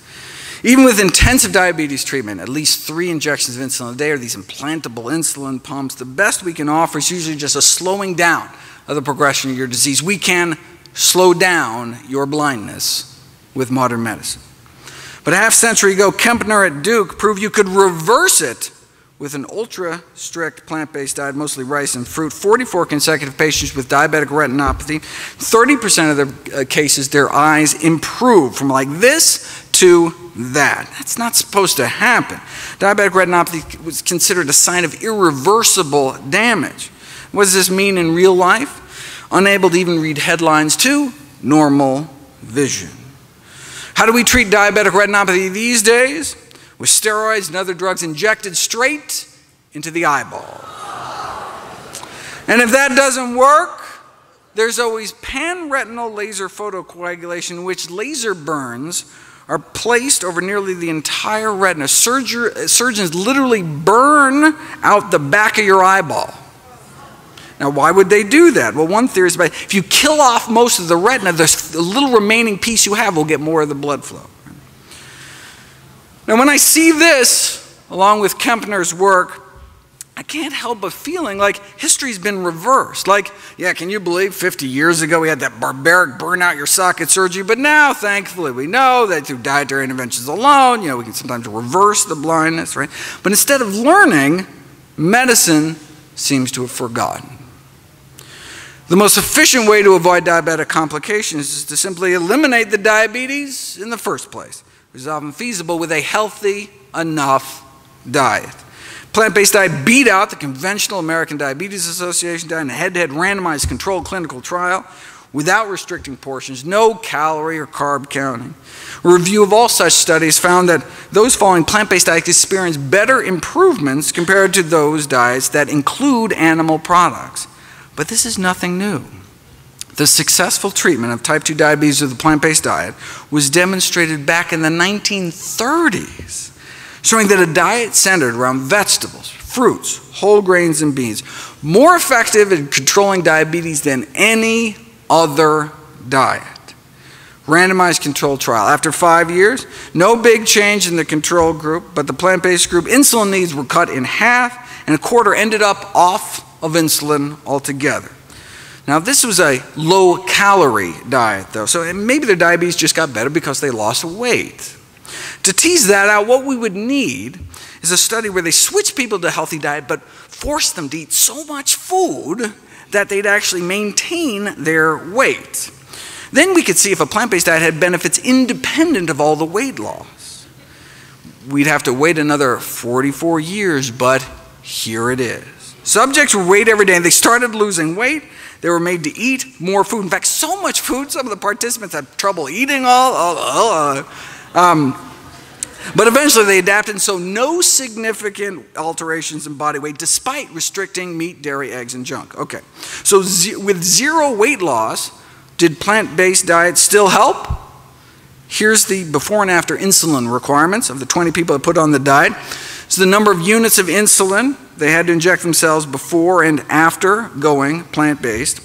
Even with intensive diabetes treatment, at least 3 injections of insulin a day or these implantable insulin pumps, the best we can offer is usually just a slowing down of the progression of your disease. We can slow down your blindness with modern medicine. But a half-century ago, Kempner at Duke proved you could reverse it with an ultra-strict plant-based diet, mostly rice and fruit. 44 consecutive patients with diabetic retinopathy, 30% of the cases, their eyes improved from like this to that. That's not supposed to happen. Diabetic retinopathy was considered a sign of irreversible damage. What does this mean in real life? Unable to even read headlines to normal vision. How do we treat diabetic retinopathy these days? With steroids and other drugs injected straight into the eyeball. And if that doesn't work, there's always pan-retinal laser photocoagulation, in which laser burns are placed over nearly the entire retina. Surgeons literally burn out the back of your eyeball. Now, why would they do that? Well, one theory is about if you kill off most of the retina, the little remaining piece you have will get more of the blood flow. Now, when I see this, along with Kempner's work, I can't help but feeling like history's been reversed. Like, yeah, can you believe 50 years ago we had that barbaric burn out your socket surgery, but now, thankfully, we know that through dietary interventions alone, we can sometimes reverse the blindness, right? But instead of learning, medicine seems to have forgotten. The most efficient way to avoid diabetic complications is to simply eliminate the diabetes in the first place, which is often feasible with a healthy enough diet. Plant-based diet beat out the conventional American Diabetes Association diet in a head-to-head randomized controlled clinical trial without restricting portions, no calorie or carb counting. A review of all such studies found that those following plant-based diets experience better improvements compared to those diets that include animal products. But this is nothing new. The successful treatment of type 2 diabetes with a plant-based diet was demonstrated back in the 1930s, showing that a diet centered around vegetables, fruits, whole grains, and beans, more effective in controlling diabetes than any other diet. Randomized controlled trial. After 5 years, no big change in the control group, but the plant-based group, insulin needs were cut in half, and a quarter ended up off of insulin altogether. Now, this was a low-calorie diet, though, so maybe their diabetes just got better because they lost weight. To tease that out, what we would need is a study where they switch people to a healthy diet but force them to eat so much food that they'd actually maintain their weight. Then we could see if a plant-based diet had benefits independent of all the weight loss. We'd have to wait another 44 years, but here it is. Subjects were weighed every day, and they started losing weight. They were made to eat more food. In fact, so much food, some of the participants had trouble eating but eventually they adapted, and so no significant alterations in body weight despite restricting meat, dairy, eggs, and junk. Okay, so with zero weight loss, did plant-based diets still help? Here's the before and after insulin requirements of the 20 people that put on the diet. So the number of units of insulin they had to inject themselves before and after going plant-based.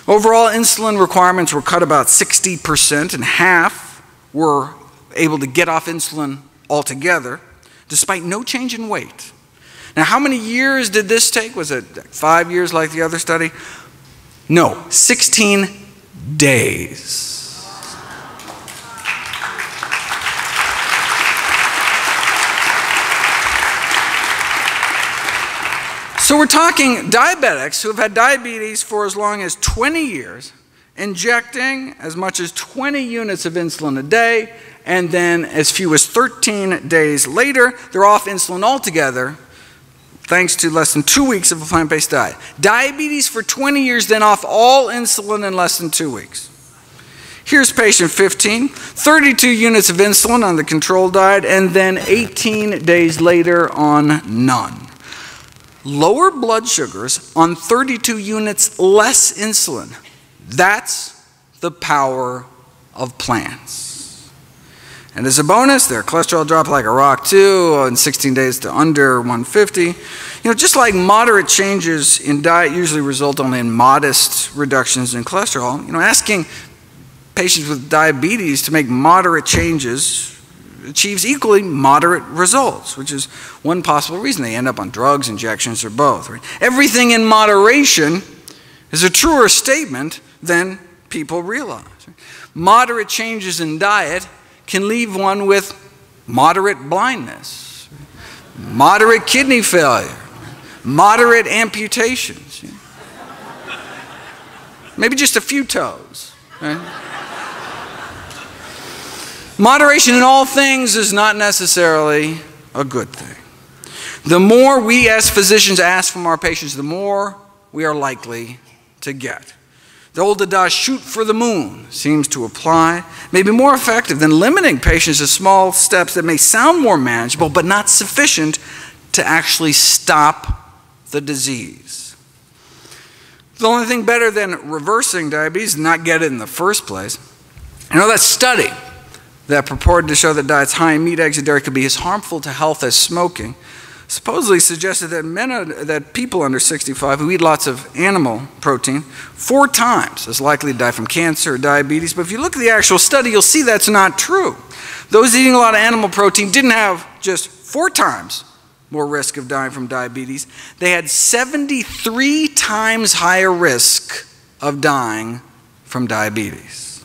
Overall, insulin requirements were cut about 60%, and half were able to get off insulin altogether, despite no change in weight. Now, how many years did this take? Was it 5 years like the other study? No, 16 days. So we're talking diabetics who have had diabetes for as long as 20 years, injecting as much as 20 units of insulin a day, and then as few as 13 days later, they're off insulin altogether, thanks to less than 2 weeks of a plant-based diet. Diabetes for 20 years, then off all insulin in less than 2 weeks. Here's patient 15, 32 units of insulin on the control diet, and then 18 days later on none. Lower blood sugars on 32 units less insulin. That's the power of plants. And as a bonus, their cholesterol dropped like a rock too in 16 days to under 150. Just like moderate changes in diet usually result only in modest reductions in cholesterol, asking patients with diabetes to make moderate changes achieves equally moderate results, which is one possible reason they end up on drugs, injections, or both. Right? Everything in moderation is a truer statement than people realize. Right? Moderate changes in diet can leave one with moderate blindness, moderate kidney failure, moderate amputations, maybe just a few toes. Right? Moderation in all things is not necessarily a good thing. The more we as physicians ask from our patients, the more we are likely to get. The old adage, shoot for the moon, seems to apply, may be more effective than limiting patients to small steps that may sound more manageable but not sufficient to actually stop the disease. The only thing better than reversing diabetes is not get it in the first place. That study that purported to show that diets high in meat, eggs, and dairy could be as harmful to health as smoking supposedly suggested that people under 65 who eat lots of animal protein 4 times as likely to die from cancer or diabetes. But if you look at the actual study, you'll see that's not true. Those eating a lot of animal protein didn't have just 4 times more risk of dying from diabetes. They had 73 times higher risk of dying from diabetes.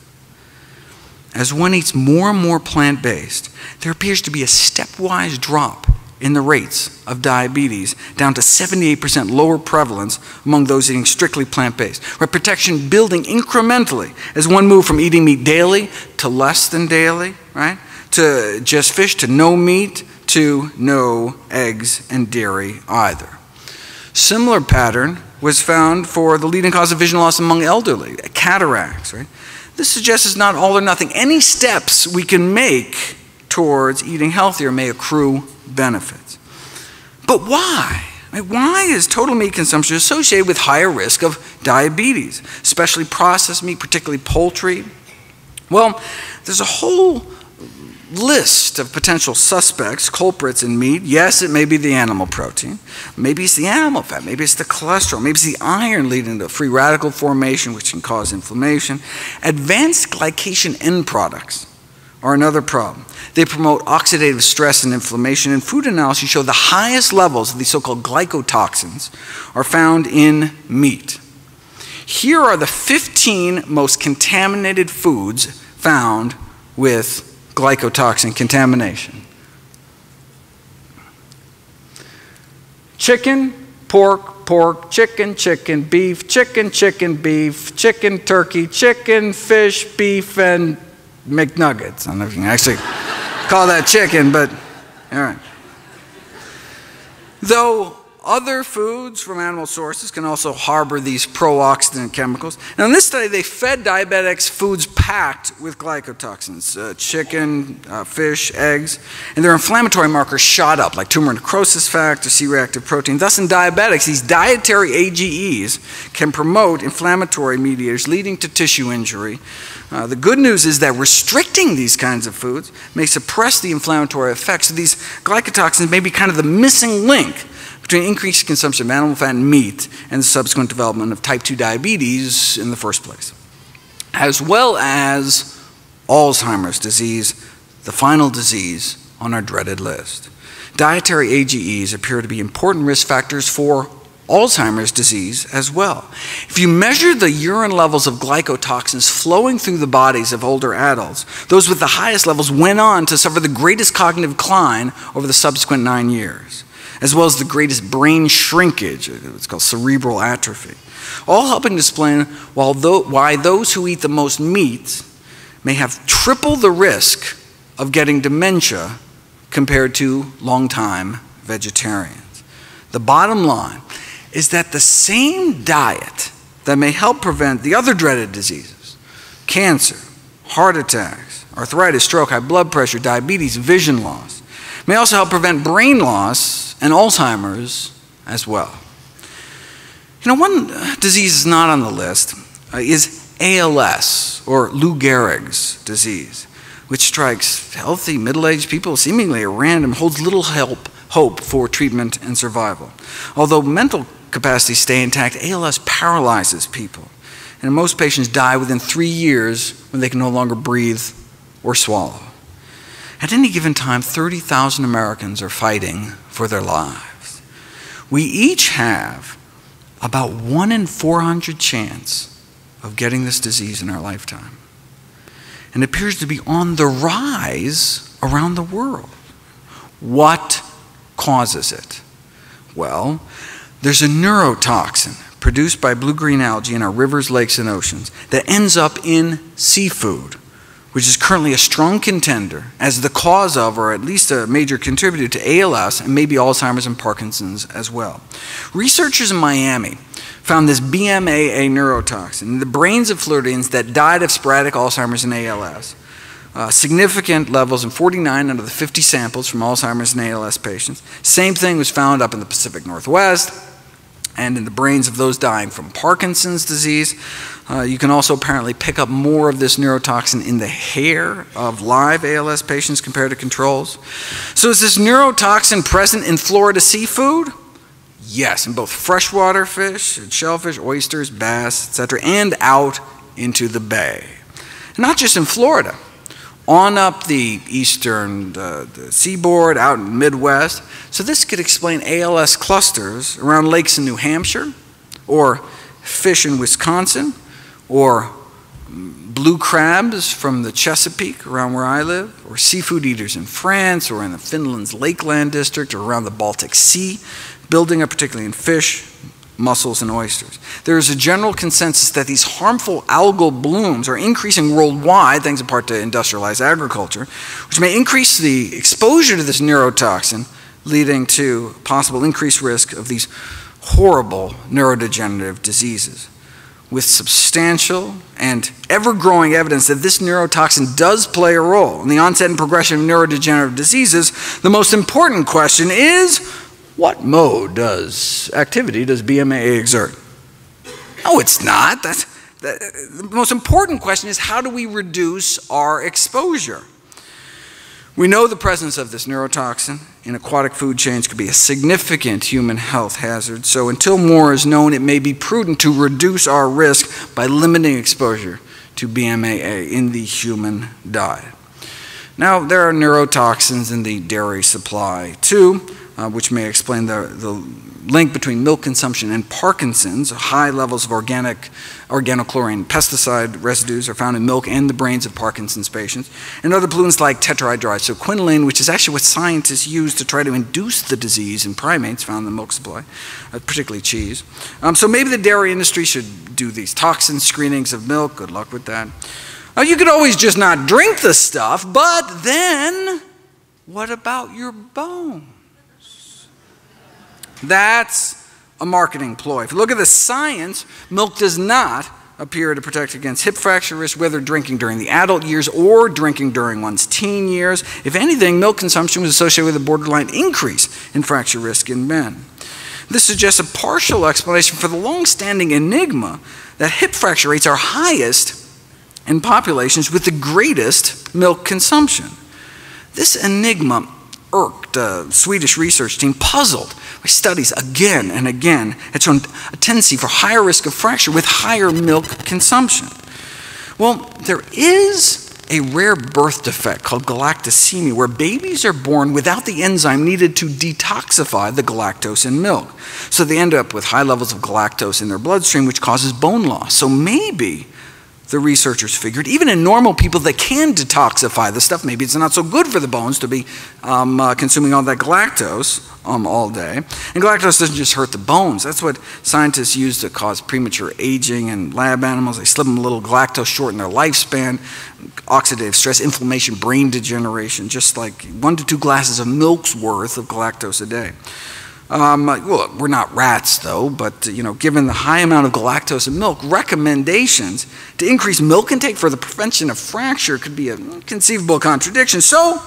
As one eats more and more plant-based, there appears to be a stepwise drop in the rates of diabetes, down to 78% lower prevalence among those eating strictly plant-based. Where protection building incrementally as one moved from eating meat daily to less than daily, right? To just fish, to no meat, to no eggs and dairy either. Similar pattern was found for the leading cause of vision loss among elderly, cataracts, right? This suggests it's not all or nothing. Any steps we can make towards eating healthier may accrue benefits. But why? Why is total meat consumption associated with higher risk of diabetes, especially processed meat, particularly poultry? Well, there's a whole list of potential suspects, culprits in meat. Yes, it may be the animal protein. Maybe it's the animal fat. Maybe it's the cholesterol. Maybe it's the iron leading to free radical formation, which can cause inflammation. Advanced glycation end products are another problem. They promote oxidative stress and inflammation, and food analyses show the highest levels of these so-called glycotoxins are found in meat. Here are the 15 most contaminated foods found with glycotoxin contamination. Chicken, pork, chicken, beef, chicken, beef, chicken, turkey, chicken, fish, beef, and McNuggets. I don't know if you can actually call that chicken, but all right. Though other foods from animal sources can also harbor these pro-oxidant chemicals. Now in this study, they fed diabetics foods packed with glycotoxins, chicken, fish, eggs, and their inflammatory markers shot up, like tumor necrosis factor, C-reactive protein. Thus in diabetics, these dietary AGEs can promote inflammatory mediators leading to tissue injury. The good news is that restricting these kinds of foods may suppress the inflammatory effects of these glycotoxins, may be kind of the missing link between increased consumption of animal fat and meat and the subsequent development of type 2 diabetes in the first place, as well as Alzheimer's disease, the final disease on our dreaded list. Dietary AGEs appear to be important risk factors for Alzheimer's disease as well. If you measure the urine levels of glycotoxins flowing through the bodies of older adults, those with the highest levels went on to suffer the greatest cognitive decline over the subsequent 9 years, as well as the greatest brain shrinkage, it's called cerebral atrophy, all helping to explain why those who eat the most meat may have triple the risk of getting dementia compared to longtime vegetarians. The bottom line is that the same diet that may help prevent the other dreaded diseases, cancer, heart attacks, arthritis, stroke, high blood pressure, diabetes, vision loss, may also help prevent brain loss and Alzheimer's as well. You know, one disease not on the list is ALS, or Lou Gehrig's disease, which strikes healthy middle-aged people seemingly at random, holds little help hope for treatment and survival. Although mental capacities stay intact, ALS paralyzes people. And most patients die within 3 years when they can no longer breathe or swallow. At any given time, 30,000 Americans are fighting for their lives. We each have about 1 in 400 chance of getting this disease in our lifetime. And it appears to be on the rise around the world. What causes it? Well, there's a neurotoxin produced by blue-green algae in our rivers, lakes, and oceans that ends up in seafood, which is currently a strong contender as the cause of, or at least a major contributor to ALS and maybe Alzheimer's and Parkinson's as well. Researchers in Miami found this BMAA neurotoxin in the brains of Floridians that died of sporadic Alzheimer's and ALS. Significant levels in 49 out of the 50 samples from Alzheimer's and ALS patients. Same thing was found up in the Pacific Northwest and in the brains of those dying from Parkinson's disease. You can also apparently pick up more of this neurotoxin in the hair of live ALS patients compared to controls. So is this neurotoxin present in Florida seafood? Yes, in both freshwater fish, shellfish, oysters, bass, etc., and out into the bay. And not just in Florida. On up the eastern the seaboard, out in the Midwest. So this could explain ALS clusters around lakes in New Hampshire, or fish in Wisconsin, or blue crabs from the Chesapeake around where I live, or seafood eaters in France, or in the Finland's Lakeland district, or around the Baltic Sea, building up particularly in fish, mussels, and oysters. There is a general consensus that these harmful algal blooms are increasing worldwide, thanks in part to industrialized agriculture, which may increase the exposure to this neurotoxin, leading to possible increased risk of these horrible neurodegenerative diseases. With substantial and ever-growing evidence that this neurotoxin does play a role in the onset and progression of neurodegenerative diseases, the most important question is, what mode activity does BMAA exert? No, it's not. The most important question is, how do we reduce our exposure? We know the presence of this neurotoxin in aquatic food chains could be a significant human health hazard, so until more is known, it may be prudent to reduce our risk by limiting exposure to BMAA in the human diet. Now, there are neurotoxins in the dairy supply too, which may explain the link between milk consumption and Parkinson's. High levels of organochlorine pesticide residues are found in milk and the brains of Parkinson's patients. And other pollutants like tetrahydroisoquinoline, which is actually what scientists use to try to induce the disease in primates found in the milk supply, particularly cheese. So maybe the dairy industry should do these toxin screenings of milk. Good luck with that. You could always just not drink the stuff, but then what about your bones? That's a marketing ploy. If you look at the science, milk does not appear to protect against hip fracture risk, whether drinking during the adult years or drinking during one's teen years. If anything, milk consumption was associated with a borderline increase in fracture risk in men. This suggests a partial explanation for the long-standing enigma that hip fracture rates are highest in populations with the greatest milk consumption. This enigma irked a Swedish research team puzzled by studies again and again had shown a tendency for higher risk of fracture with higher milk consumption. Well, there is a rare birth defect called Galactosemia where babies are born without the enzyme needed to detoxify the galactose in milk. So they end up with high levels of galactose in their bloodstream, which causes bone loss. So maybe the researchers figured, even in normal people that can detoxify the stuff, maybe it's not so good for the bones to be consuming all that galactose all day. And galactose doesn't just hurt the bones. That's what scientists use to cause premature aging in lab animals. They slip them a little galactose, shorten their lifespan, oxidative stress, inflammation, brain degeneration, just like 1 to 2 glasses of milk's worth of galactose a day. Well, we're not rats though, but given the high amount of galactose in milk, recommendations to increase milk intake for the prevention of fracture could be a conceivable contradiction. So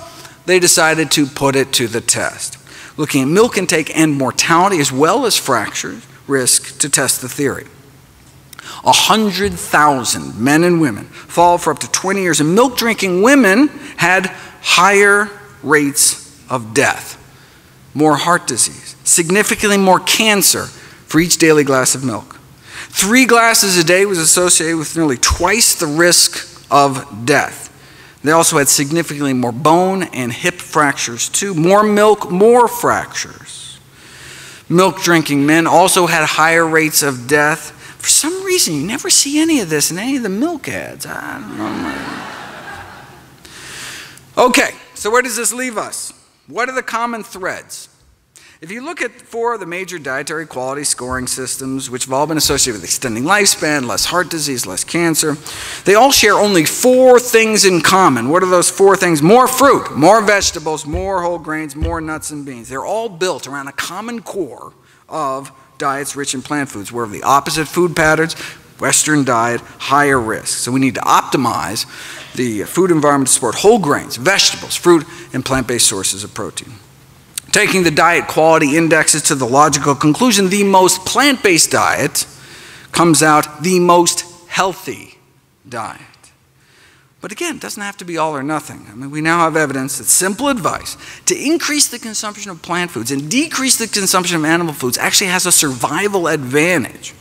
they decided to put it to the test, looking at milk intake and mortality as well as fracture risk to test the theory. 100,000 men and women followed for up to 20 years, and milk drinking women had higher rates of death more heart disease, significantly more cancer for each daily glass of milk. 3 glasses a day was associated with nearly twice the risk of death. They also had significantly more bone and hip fractures too. More milk, more fractures. Milk drinking men also had higher rates of death. For some reason, you never see any of this in any of the milk ads. I don't know. Okay, so where does this leave us? What are the common threads? If you look at 4 of the major dietary quality scoring systems, which have all been associated with extending lifespan, less heart disease, less cancer, they all share only 4 things in common. What are those 4 things? More fruit, more vegetables, more whole grains, more nuts and beans. They're all built around a common core of diets rich in plant foods, where the opposite food patterns, Western diet, higher risk. So we need to optimize the food environment to support whole grains, vegetables, fruit, and plant-based sources of protein. Taking the diet quality indexes to the logical conclusion, the most plant-based diet comes out the most healthy diet. But again, it doesn't have to be all or nothing. I mean, we now have evidence that simple advice to increase the consumption of plant foods and decrease the consumption of animal foods actually has a survival advantage.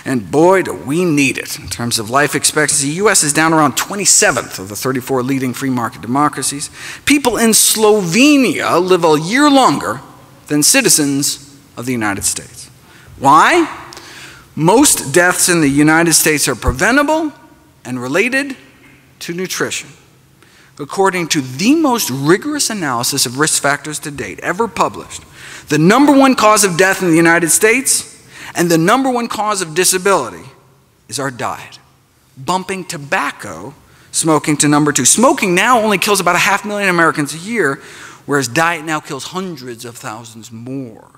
And boy, do we need it. In terms of life expectancy, the U.S. is down around 27th of the 34 leading free market democracies. People in Slovenia live a year longer than citizens of the United States. Why? Most deaths in the United States are preventable and related to nutrition. According to the most rigorous analysis of risk factors to date ever published, the #1 cause of death in the United States and the #1 cause of disability is our diet, bumping tobacco smoking to #2. Smoking now only kills about 500,000 Americans a year, whereas diet now kills hundreds of thousands more.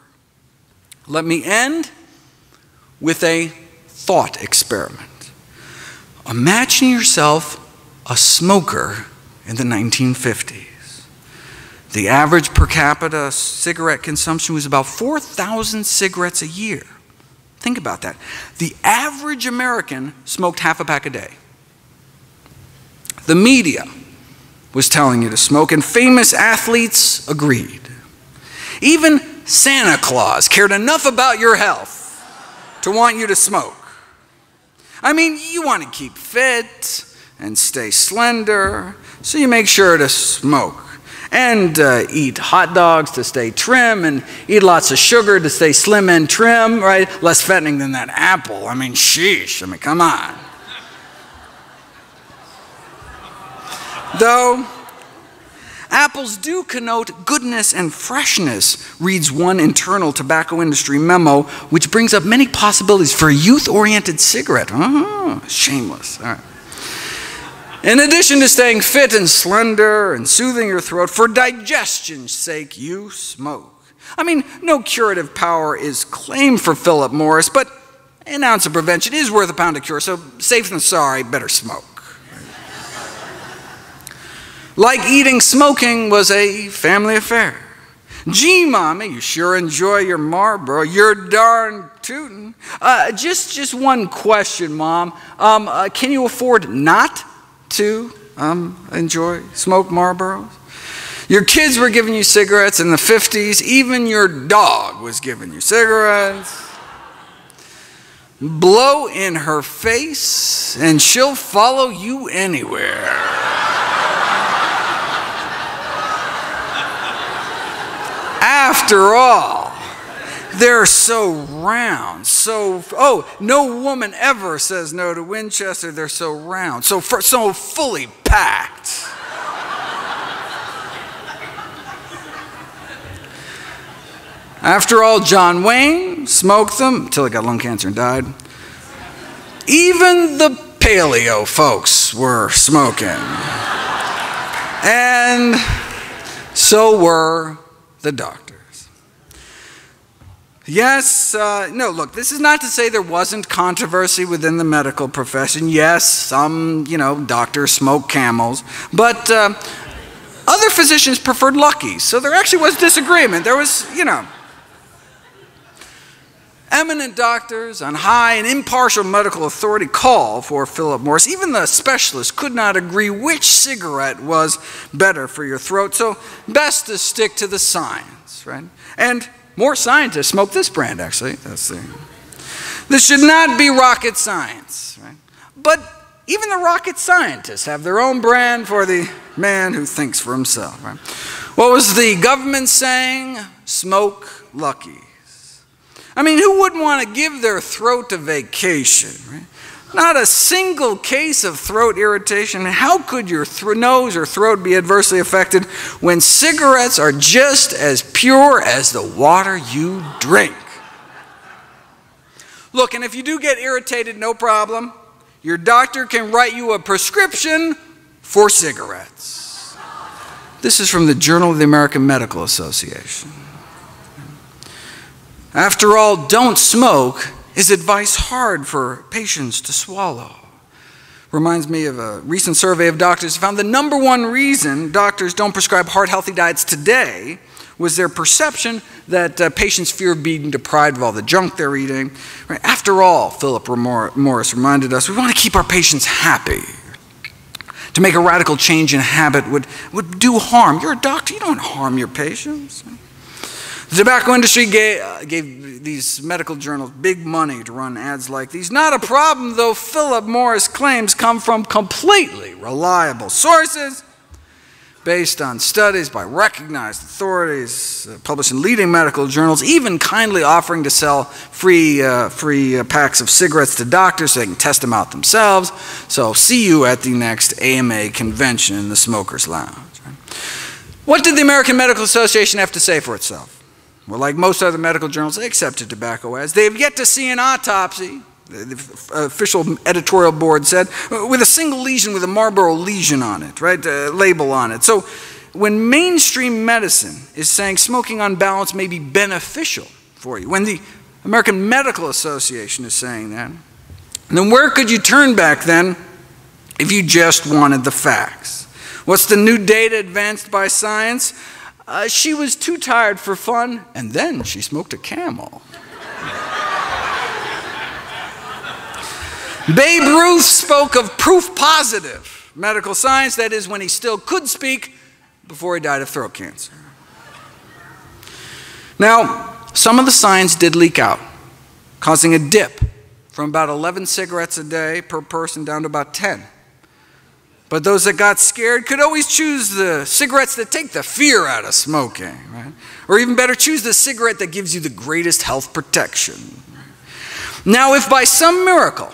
Let me end with a thought experiment. Imagine yourself a smoker in the 1950s. The average per capita cigarette consumption was about 4,000 cigarettes a year. Think about that. The average American smoked half a pack a day. The media was telling you to smoke, and famous athletes agreed. Even Santa Claus cared enough about your health to want you to smoke. I mean, you want to keep fit and stay slender, so you make sure to smoke. And eat hot dogs to stay trim, and eat lots of sugar to stay slim and trim, right? Less fattening than that apple. I mean, sheesh. I mean, come on. Though apples do connote goodness and freshness, reads one internal tobacco industry memo, which brings up many possibilities for a youth-oriented cigarette. Shameless. All right. In addition to staying fit and slender and soothing your throat, for digestion's sake, you smoke. I mean, no curative power is claimed for Philip Morris, but an ounce of prevention is worth a pound of cure, so safe than sorry, better smoke. Like eating, smoking was a family affair. Gee, Mommy, you sure enjoy your Marlboro. You're darn tootin'. Just one question, Mom. Can you afford not to smoke Marlboros? Your kids were giving you cigarettes in the 50s. Even your dog was giving you cigarettes. Blow in her face and she'll follow you anywhere. After all, they're so round, no woman ever says no to Winchester. They're so round, so fully packed. After all, John Wayne smoked them until he got lung cancer and died. Even the paleo folks were smoking. And so were the doctors. Yes, no, look, this is not to say there wasn't controversy within the medical profession. Yes, some, doctors smoke Camels, but other physicians preferred Luckies, so there actually was disagreement. There was, Eminent doctors on high and impartial medical authority call for Philip Morris. Even the specialists could not agree which cigarette was better for your throat, so best to stick to the science, right? And more scientists smoke this brand, actually. This should not be rocket science, right? But even the rocket scientists have their own brand for the man who thinks for himself, right? What was the government saying? Smoke lucky. I mean, who wouldn't want to give their throat a vacation, right? Not a single case of throat irritation. How could your nose or throat be adversely affected when cigarettes are just as pure as the water you drink? Look, and if you do get irritated, no problem. Your doctor can write you a prescription for cigarettes. This is from the Journal of the American Medical Association. After all, don't smoke is advice hard for patients to swallow. Reminds me of a recent survey of doctors who found the #1 reason doctors don't prescribe heart-healthy diets today was their perception that patients fear being deprived of all the junk they're eating. Right? After all, Philip Morris reminded us, we want to keep our patients happy. To make a radical change in habit would do harm. You're a doctor, you don't harm your patients. The tobacco industry gave these medical journals big money to run ads like these. Not a problem, though Philip Morris claims come from completely reliable sources based on studies by recognized authorities, published in leading medical journals, even kindly offering to sell free packs of cigarettes to doctors so they can test them out themselves. So see you at the next AMA convention in the Smokers Lounge. What did the American Medical Association have to say for itself? Well, like most other medical journals, they accepted tobacco ads. They have yet to see an autopsy, the official editorial board said, with a single lesion with a Marlboro lesion on it, right, label on it. So when mainstream medicine is saying smoking on balance may be beneficial for you, when the American Medical Association is saying that, then where could you turn back then if you just wanted the facts? What's the new data advanced by science? She was too tired for fun, and then she smoked a Camel. Babe Ruth spoke of proof positive medical science, that is, when he still could speak before he died of throat cancer. Now, some of the science did leak out, causing a dip from about 11 cigarettes a day per person down to about 10. But those that got scared could always choose the cigarettes that take the fear out of smoking, right? Or even better, choose the cigarette that gives you the greatest health protection. Now, if by some miracle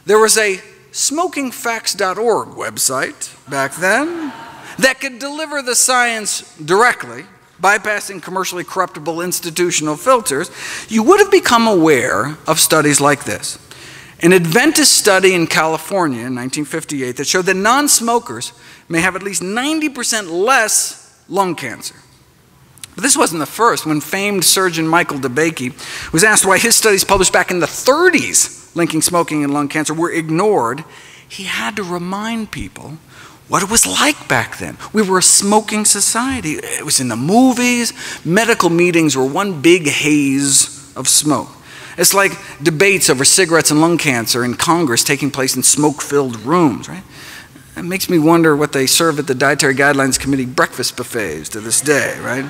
there was a smokingfacts.org website back then that could deliver the science directly, bypassing commercially corruptible institutional filters, you would have become aware of studies like this. An Adventist study in California in 1958 that showed that non-smokers may have at least 90% less lung cancer. But this wasn't the first. When famed surgeon Michael DeBakey was asked why his studies published back in the 30s linking smoking and lung cancer were ignored, he had to remind people what it was like back then. We were a smoking society. It was in the movies. Medical meetings were one big haze of smoke. It's like debates over cigarettes and lung cancer in Congress taking place in smoke-filled rooms, right? It makes me wonder what they serve at the Dietary Guidelines Committee breakfast buffets to this day, right?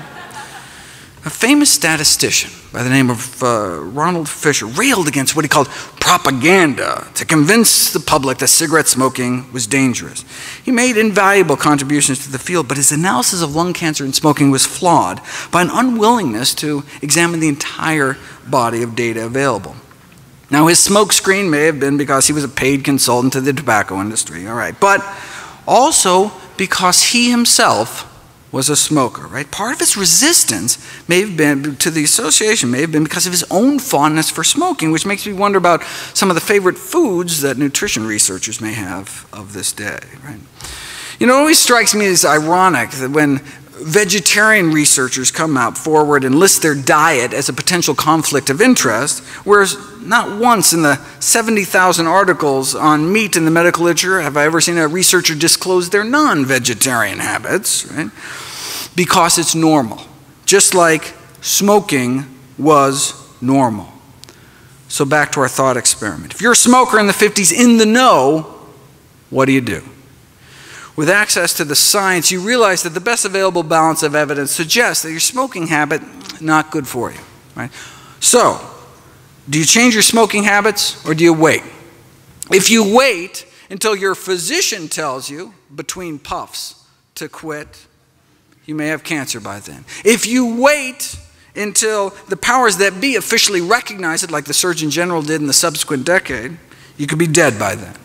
A famous statistician by the name of Ronald Fisher railed against what he called propaganda to convince the public that cigarette smoking was dangerous. He made invaluable contributions to the field, but his analysis of lung cancer and smoking was flawed by an unwillingness to examine the entire body of data available. Now, his smokescreen may have been because he was a paid consultant to the tobacco industry, all right, but also because he himself was a smoker, right? Part of his resistance may have been to the association, may have been because of his own fondness for smoking, which makes me wonder about some of the favorite foods that nutrition researchers may have of this day, right? You know, it always strikes me as ironic that when vegetarian researchers come out forward and list their diet as a potential conflict of interest, whereas not once in the 70,000 articles on meat in the medical literature have I ever seen a researcher disclose their non-vegetarian habits, right? Because it's normal, just like smoking was normal. So back to our thought experiment. If you're a smoker in the 50s in the know, what do? With access to the science, you realize that the best available balance of evidence suggests that your smoking habit not good for you. Right? So, do you change your smoking habits or do you wait? If you wait until your physician tells you between puffs to quit, you may have cancer by then. If you wait until the powers that be officially recognize it, like the Surgeon General did in the subsequent decade, you could be dead by then.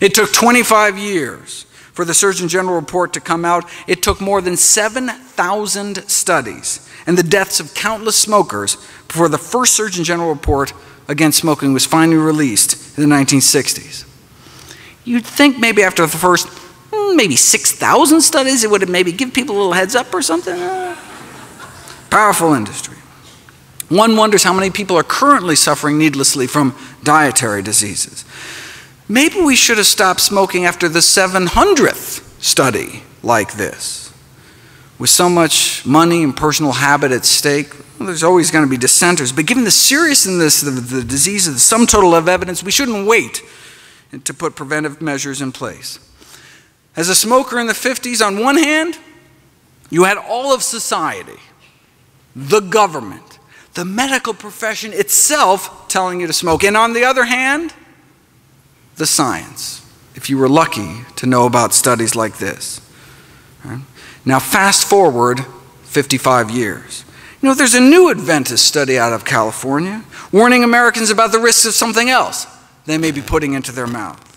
It took 25 years for the Surgeon General report to come out. It took more than 7,000 studies and the deaths of countless smokers before the first Surgeon General report against smoking was finally released in the 1960s. You'd think maybe after the first, maybe 6,000 studies, it would have maybe give people a little heads up or something. Powerful industry. One wonders how many people are currently suffering needlessly from dietary diseases. Maybe we should have stopped smoking after the 700th study like this. With so much money and personal habit at stake, well, there's always going to be dissenters. But given the seriousness of the disease, the sum total of evidence, we shouldn't wait to put preventive measures in place. As a smoker in the 50s, on one hand, you had all of society, the government, the medical profession itself telling you to smoke. And on the other hand, the science, if you were lucky to know about studies like this. Right? Now fast forward 55 years. You know, there's a new Adventist study out of California warning Americans about the risks of something else they may be putting into their mouth.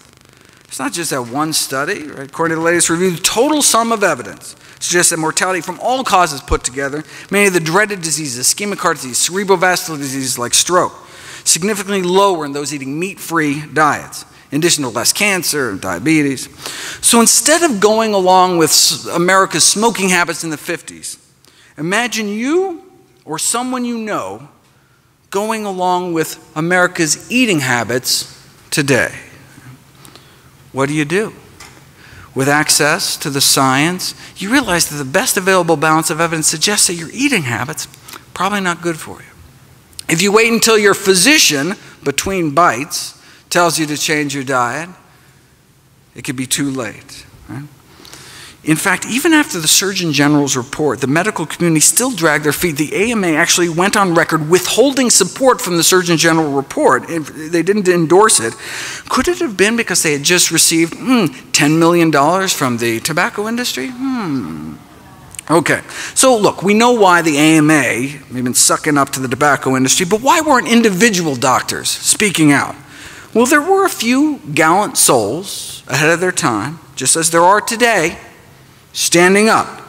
It's not just that one study. Right? According to the latest review, the total sum of evidence suggests that mortality from all causes put together, many of the dreaded diseases, ischemic heart disease, cerebrovascular diseases like stroke, significantly lower in those eating meat-free diets, in addition to less cancer and diabetes. So instead of going along with America's smoking habits in the 50s, imagine you or someone you know going along with America's eating habits today. What do? With access to the science, you realize that the best available balance of evidence suggests that your eating habits are probably not good for you. If you wait until your physician, between bites, tells you to change your diet, it could be too late. Right? In fact, even after the Surgeon General's report, the medical community still dragged their feet. The AMA actually went on record withholding support from the Surgeon General report. They didn't endorse it. Could it have been because they had just received $10 million from the tobacco industry? Okay, so look, we know why the AMA have been sucking up to the tobacco industry, but why weren't individual doctors speaking out? Well, there were a few gallant souls ahead of their time, just as there are today, standing up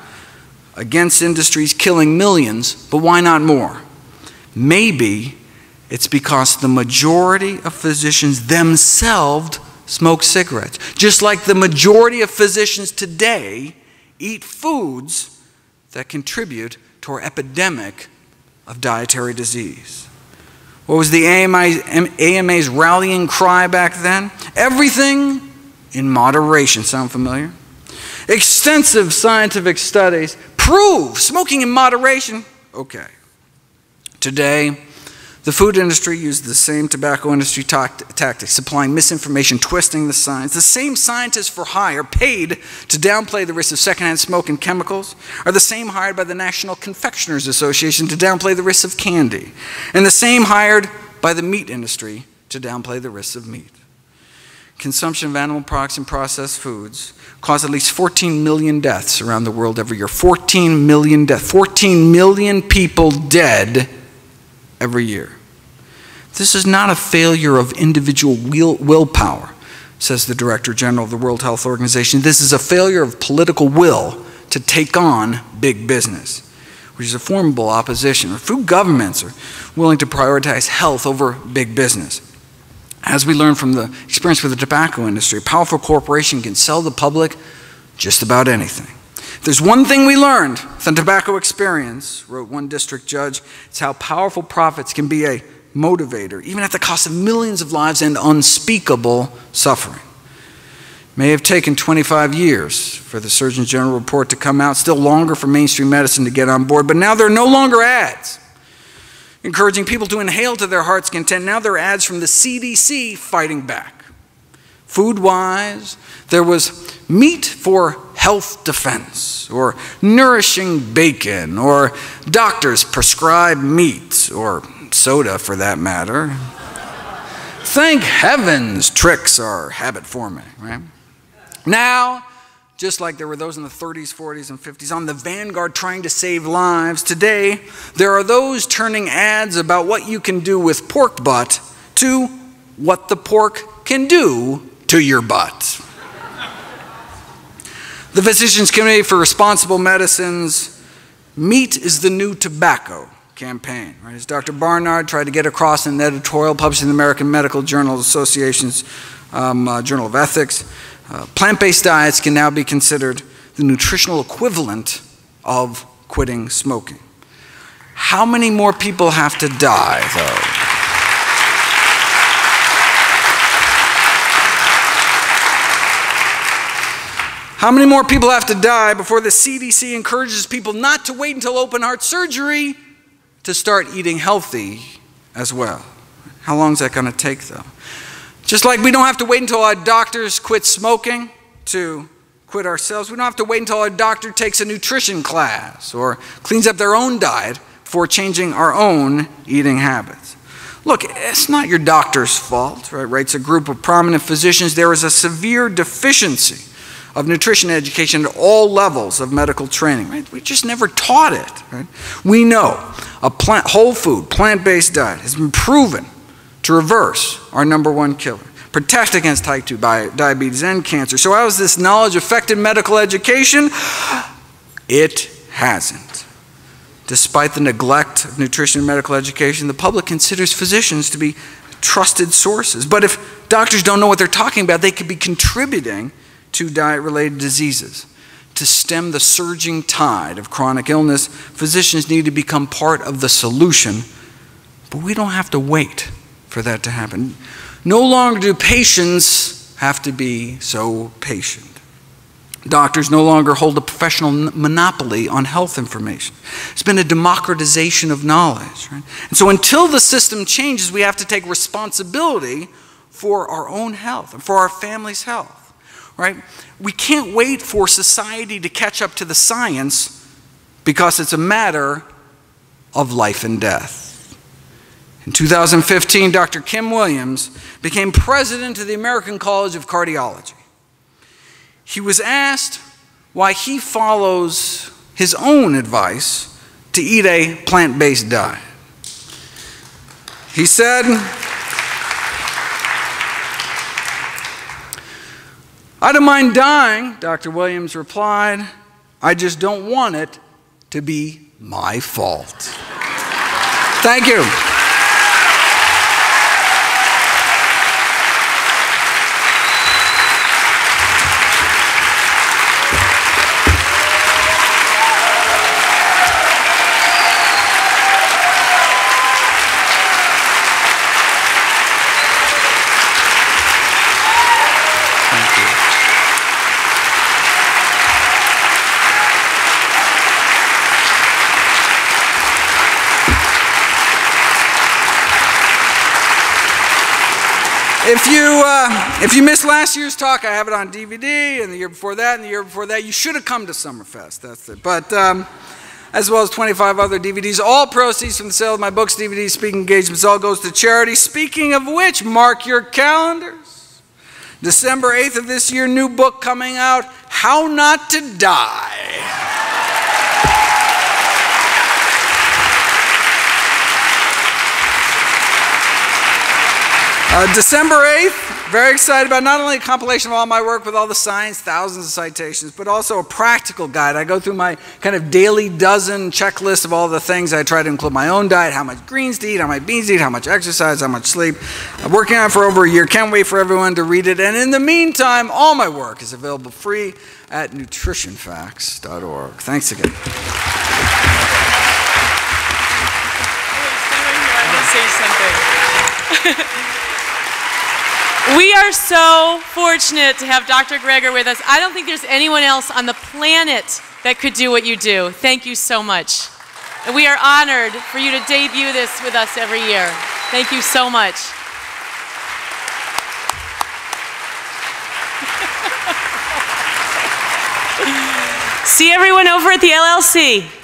against industries killing millions, but why not more? Maybe it's because the majority of physicians themselves smoke cigarettes, just like the majority of physicians today eat foods that contribute to our epidemic of dietary disease. What was the AMA's rallying cry back then? Everything in moderation. Sound familiar? Extensive scientific studies prove smoking in moderation. Okay. Today, the food industry used the same tobacco industry tactics, supplying misinformation, twisting the science. The same scientists for hire paid to downplay the risks of secondhand smoke and chemicals are the same hired by the National Confectioners Association to downplay the risks of candy, and the same hired by the meat industry to downplay the risks of meat. Consumption of animal products and processed foods cause at least 14 million deaths around the world every year. 14 million deaths. 14 million people dead every year. This is not a failure of individual willpower, says the Director General of the World Health Organization. This is a failure of political will to take on big business, which is a formidable opposition. Food governments are willing to prioritize health over big business. As we learned from the experience with the tobacco industry, a powerful corporation can sell the public just about anything. If there's one thing we learned from the tobacco experience, wrote one district judge, it's how powerful profits can be a motivator, even at the cost of millions of lives and unspeakable suffering. It may have taken 25 years for the Surgeon General report to come out, still longer for mainstream medicine to get on board, but now there are no longer ads. encouraging people to inhale to their heart's content. Now there are ads from the CDC fighting back. Food-wise, there was meat for health defense, or nourishing bacon, or doctors prescribe meat, or soda for that matter. Thank heavens tricks are habit-forming, right? Now, just like there were those in the 30s, 40s, and 50s on the vanguard trying to save lives, today there are those turning ads about what you can do with pork butt to what the pork can do to your butt. The Physicians Committee for Responsible Medicine's Meat is the New Tobacco campaign, right? As Dr. Barnard tried to get across in an editorial published in the American Medical Journal Association's Journal of Ethics, plant-based diets can now be considered the nutritional equivalent of quitting smoking. How many more people have to die, though? How many more people have to die before the CDC encourages people not to wait until open heart surgery to start eating healthy as well? How long is that going to take, though? Just like we don't have to wait until our doctors quit smoking to quit ourselves, we don't have to wait until our doctor takes a nutrition class or cleans up their own diet before changing our own eating habits. Look, it's not your doctor's fault, right? Writes a group of prominent physicians. There is a severe deficiency of nutrition education at all levels of medical training, right? We just never taught it, right? We know a whole food, plant-based diet has been proven to reverse our #1 killer, protect against type 2 diabetes and cancer. So how has this knowledge affected medical education? It hasn't. Despite the neglect of nutrition and medical education, the public considers physicians to be trusted sources. But if doctors don't know what they're talking about, they could be contributing to diet-related diseases. To stem the surging tide of chronic illness, physicians need to become part of the solution, but we don't have to wait for that to happen. No longer do patients have to be so patient. Doctors no longer hold a professional monopoly on health information. It's been a democratization of knowledge, right? And so until the system changes, we have to take responsibility for our own health and for our family's health. Right? We can't wait for society to catch up to the science because it's a matter of life and death. In 2015, Dr. Kim Williams became president of the American College of Cardiology. He was asked why he follows his own advice to eat a plant-based diet. He said, "I don't mind dying," Dr. Williams replied. "I just don't want it to be my fault." Thank you. If you missed last year's talk, I have it on DVD, and the year before that, and the year before that. You should have come to Summerfest, that's it. But as well as 25 other DVDs, all proceeds from the sale of my books, DVDs, speaking engagements, all goes to charity. Speaking of which, mark your calendars. December 8th of this year, new book coming out, How Not to Die. December 8th, very excited about not only a compilation of all my work with all the science, thousands of citations, but also a practical guide. I go through my kind of daily dozen checklist of all the things. I try to include my own diet, how much greens to eat, how much beans to eat, how much exercise, how much sleep. I'm working on it for over a year. Can't wait for everyone to read it. And in the meantime, all my work is available free at nutritionfacts.org. Thanks again. I want to say something. We are so fortunate to have Dr. Greger with us. I don't think there's anyone else on the planet that could do what you do. Thank you so much. And we are honored for you to debut this with us every year. Thank you so much. See everyone over at the LLC.